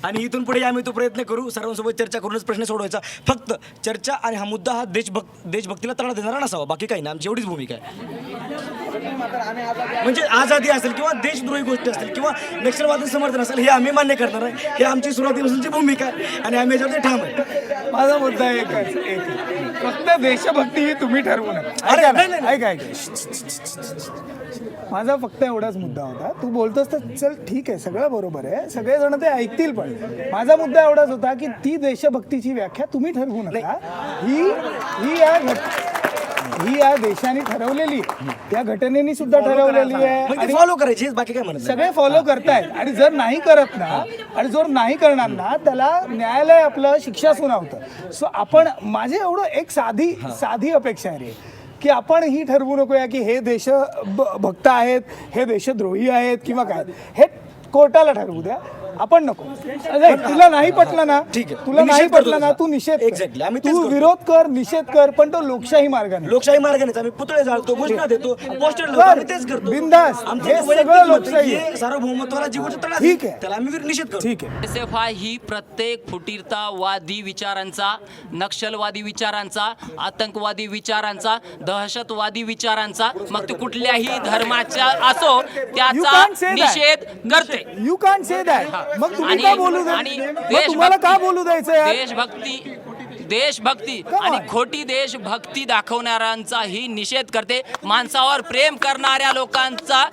S17: आणि इथून पुढे आम्ही तो प्रयत्न करू. सर्वांसोबत चर्चा करूनच प्रश्न सोडवायचा. फक्त चर्चा आणि हा मुद्दा हा देशभक्तीला तडा देणारा नसावा, बाकी काही नाही. आमची एवढीच भूमिका आहे. म्हणजे आझादी असेल किंवा देशद्रोही गोष्टी असतील किंवा नक्षलवादी समर्थन असेल हे आम्ही मान्य करणार आहे. हे आमची सुरुवातीपासूनची भूमिका आहे आणि आम्ही याच्यामध्ये ठाम आहे.
S1: माझा मुद्दा एकच, फक्त देशभक्ती ही तुम्ही ठरवू नका. ऐका. माझा फक्त एवढाच मुद्दा होता. तू बोलतोस तर चल ठीक आहे, सगळं बरोबर आहे, सगळेजण ते ऐकतील, पण माझा मुद्दा एवढाच होता की ती देशभक्तीची व्याख्या तुम्ही ठरवू नका. ही या देशाने ठरवलेली, या घटनेने सुद्धा ठरवलेली आहे आणि
S17: फॉलो करायची, बाकी काय म्हणत
S1: सगळे फॉलो करतायत. आणि जर नाही करत ना, आणि जर नाही करणार ना, त्याला न्यायालय आपलं शिक्षा सुनावतं. सो आपण, माझी एवढं एक साधी अपेक्षा आहे रे, की आपण ही ठरवू नकोया की हे देशभक्त आहेत, हे देशद्रोही आहेत किंवा काय. हे कोर्टाला ठरवू द्या, आपण नको. तुला नाही पटलं ना,
S17: ठीक आहे,
S1: तुला नाही पटलं ना, तू निषेध
S17: Exactly. आम्ही तेच
S1: तू
S17: करतो.
S1: विरोध कर, निषेध कर, पण तो लोकशाही मार्गाने.
S17: लोकशाही मार्गानेच आम्ही पुतळे जाळतो, घोषणा देतो, पोस्टर लावतो, आम्ही तेच करतो.
S1: बिनधास्त.
S17: आमचं
S1: हे
S17: वैयक्तिक
S1: सगळं
S17: मत आहे
S1: लोकशाही
S17: की
S1: आहे.
S17: हे सार्वभौमत्वाला जी गोष्ट तडा
S1: ठीक
S17: देईल,
S1: आहे.
S17: त्याला आम्ही निषेध करतो.
S1: ठीक आहे.
S3: SFI ही प्रत्येक फुटीरतावादी विचारांचा, नक्षलवादी विचारांचा, आतंकवादी विचारांचा, दहशतवादी विचारांचा, मग ते कुठल्याही धर्माच्या असो त्याचा निषेध करते.
S1: You can't say that. मग तुम्ही का बोलू दे? मग तुम्हाला का बोलू द्यायचं यार?
S3: देशभक्ती आणि खोटी देशभक्ती दाखवणाऱ्यांचाही निषेध करते. माणसावर प्रेम करणाऱ्या लोकांचा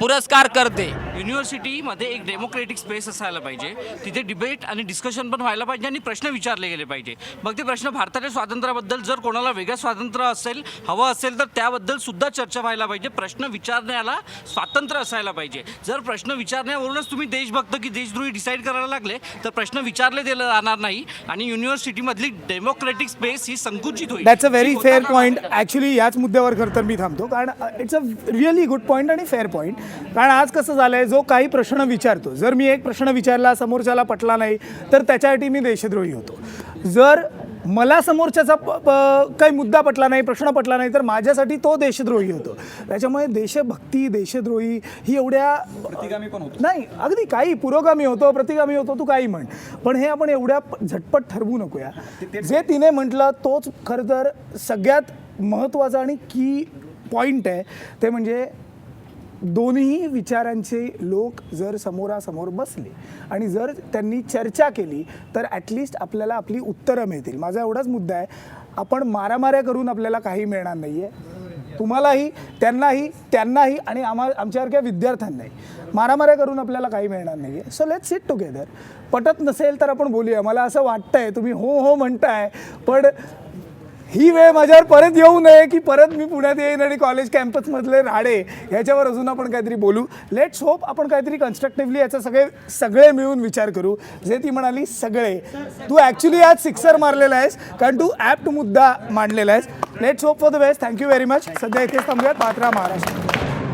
S3: पुरस्कार करते.
S14: युनिव्हर्सिटीमध्ये एक डेमोक्रेटिक स्पेस असायला पाहिजे. तिथे डिबेट आणि डिस्कशन पण व्हायला पाहिजे आणि प्रश्न विचारले गेले पाहिजे. मग ते प्रश्न भारताच्या स्वातंत्र्याबद्दल, जर कोणाला वेगळं स्वातंत्र्य हवं असेल तर त्याबद्दल सुद्धा चर्चा व्हायला पाहिजे. प्रश्न विचारण्याला स्वातंत्र्य असायला पाहिजे. जर प्रश्न विचारण्यावरूनच तुम्ही देशभक्त की देशद्रोही डिसाईड करायला लागले तर प्रश्न विचारले गेले जाणार नाही आणि युनिव्हर्सिटीमधली डेमोक्रेटिक स्पेस ही संकुचित होईल.
S1: That's a very fair point. Actually याच मुद्द्यावर खरं तर मी थांबतो, कारण it's a really good point आणि फेअर पॉईंट. कारण आज कसं झालं आहे, जो काही प्रश्न विचारतो, जर मी एक प्रश्न विचारला, समोरच्याला पटला नाही तर त्याच्यासाठी मी देशद्रोही होतो. जर मला समोरच्याचा काही मुद्दा पटला नाही, प्रश्न पटला नाही, तर माझ्यासाठी तो देशद्रोही होतो. त्याच्यामुळे देशभक्ती, देशद्रोही ही एवढ्या
S2: प्रतिगामी पण होतो
S1: नाही, अगदी काही पुरोगामी होतो, प्रतिगामी होतो, तू काही म्हण, पण हे आपण एवढ्या झटपट ठरवू नकोया. जे तिने म्हटलं तोच खरं तर सगळ्यात महत्त्वाचा आणि की पॉईंट आहे. ते म्हणजे दोन्ही विचारांचे लोक जर समोरासमोर बसले आणि जर त्यांनी चर्चा केली तर ॲटलिस्ट आपल्याला आपली उत्तरं मिळतील. माझा एवढाच मुद्दा आहे. आपण मारामाऱ्या करून आपल्याला काही मिळणार नाही आहे. तुम्हालाही, त्यांनाही आणि आमच्यासारख्या विद्यार्थ्यांनाही मारामाऱ्या करून आपल्याला काही मिळणार नाही आहे. So let's sit together. पटत नसेल तर आपण बोलूया. मला असं वाटतंय तुम्ही हो म्हणताय, पण ही वेळ माझ्यावर परत येऊ नये की परत मी पुण्यात येईन आणि कॉलेज कॅम्पसमधले राडे ह्याच्यावर अजून आपण काहीतरी बोलू. लेट्स होप आपण काहीतरी कन्स्ट्रक्टिव्हली याचा सगळे मिळून विचार करू. जे ती म्हणाली सगळे, तू ॲक्च्युली आज सिक्सर मारलेला आहेस, कारण तू ॲप्ट मुद्दा मांडलेला आहेस. Let's hope for the best. Thank you very much. सध्या इथेच थांबूयात. पात्रा, महाराष्ट्र.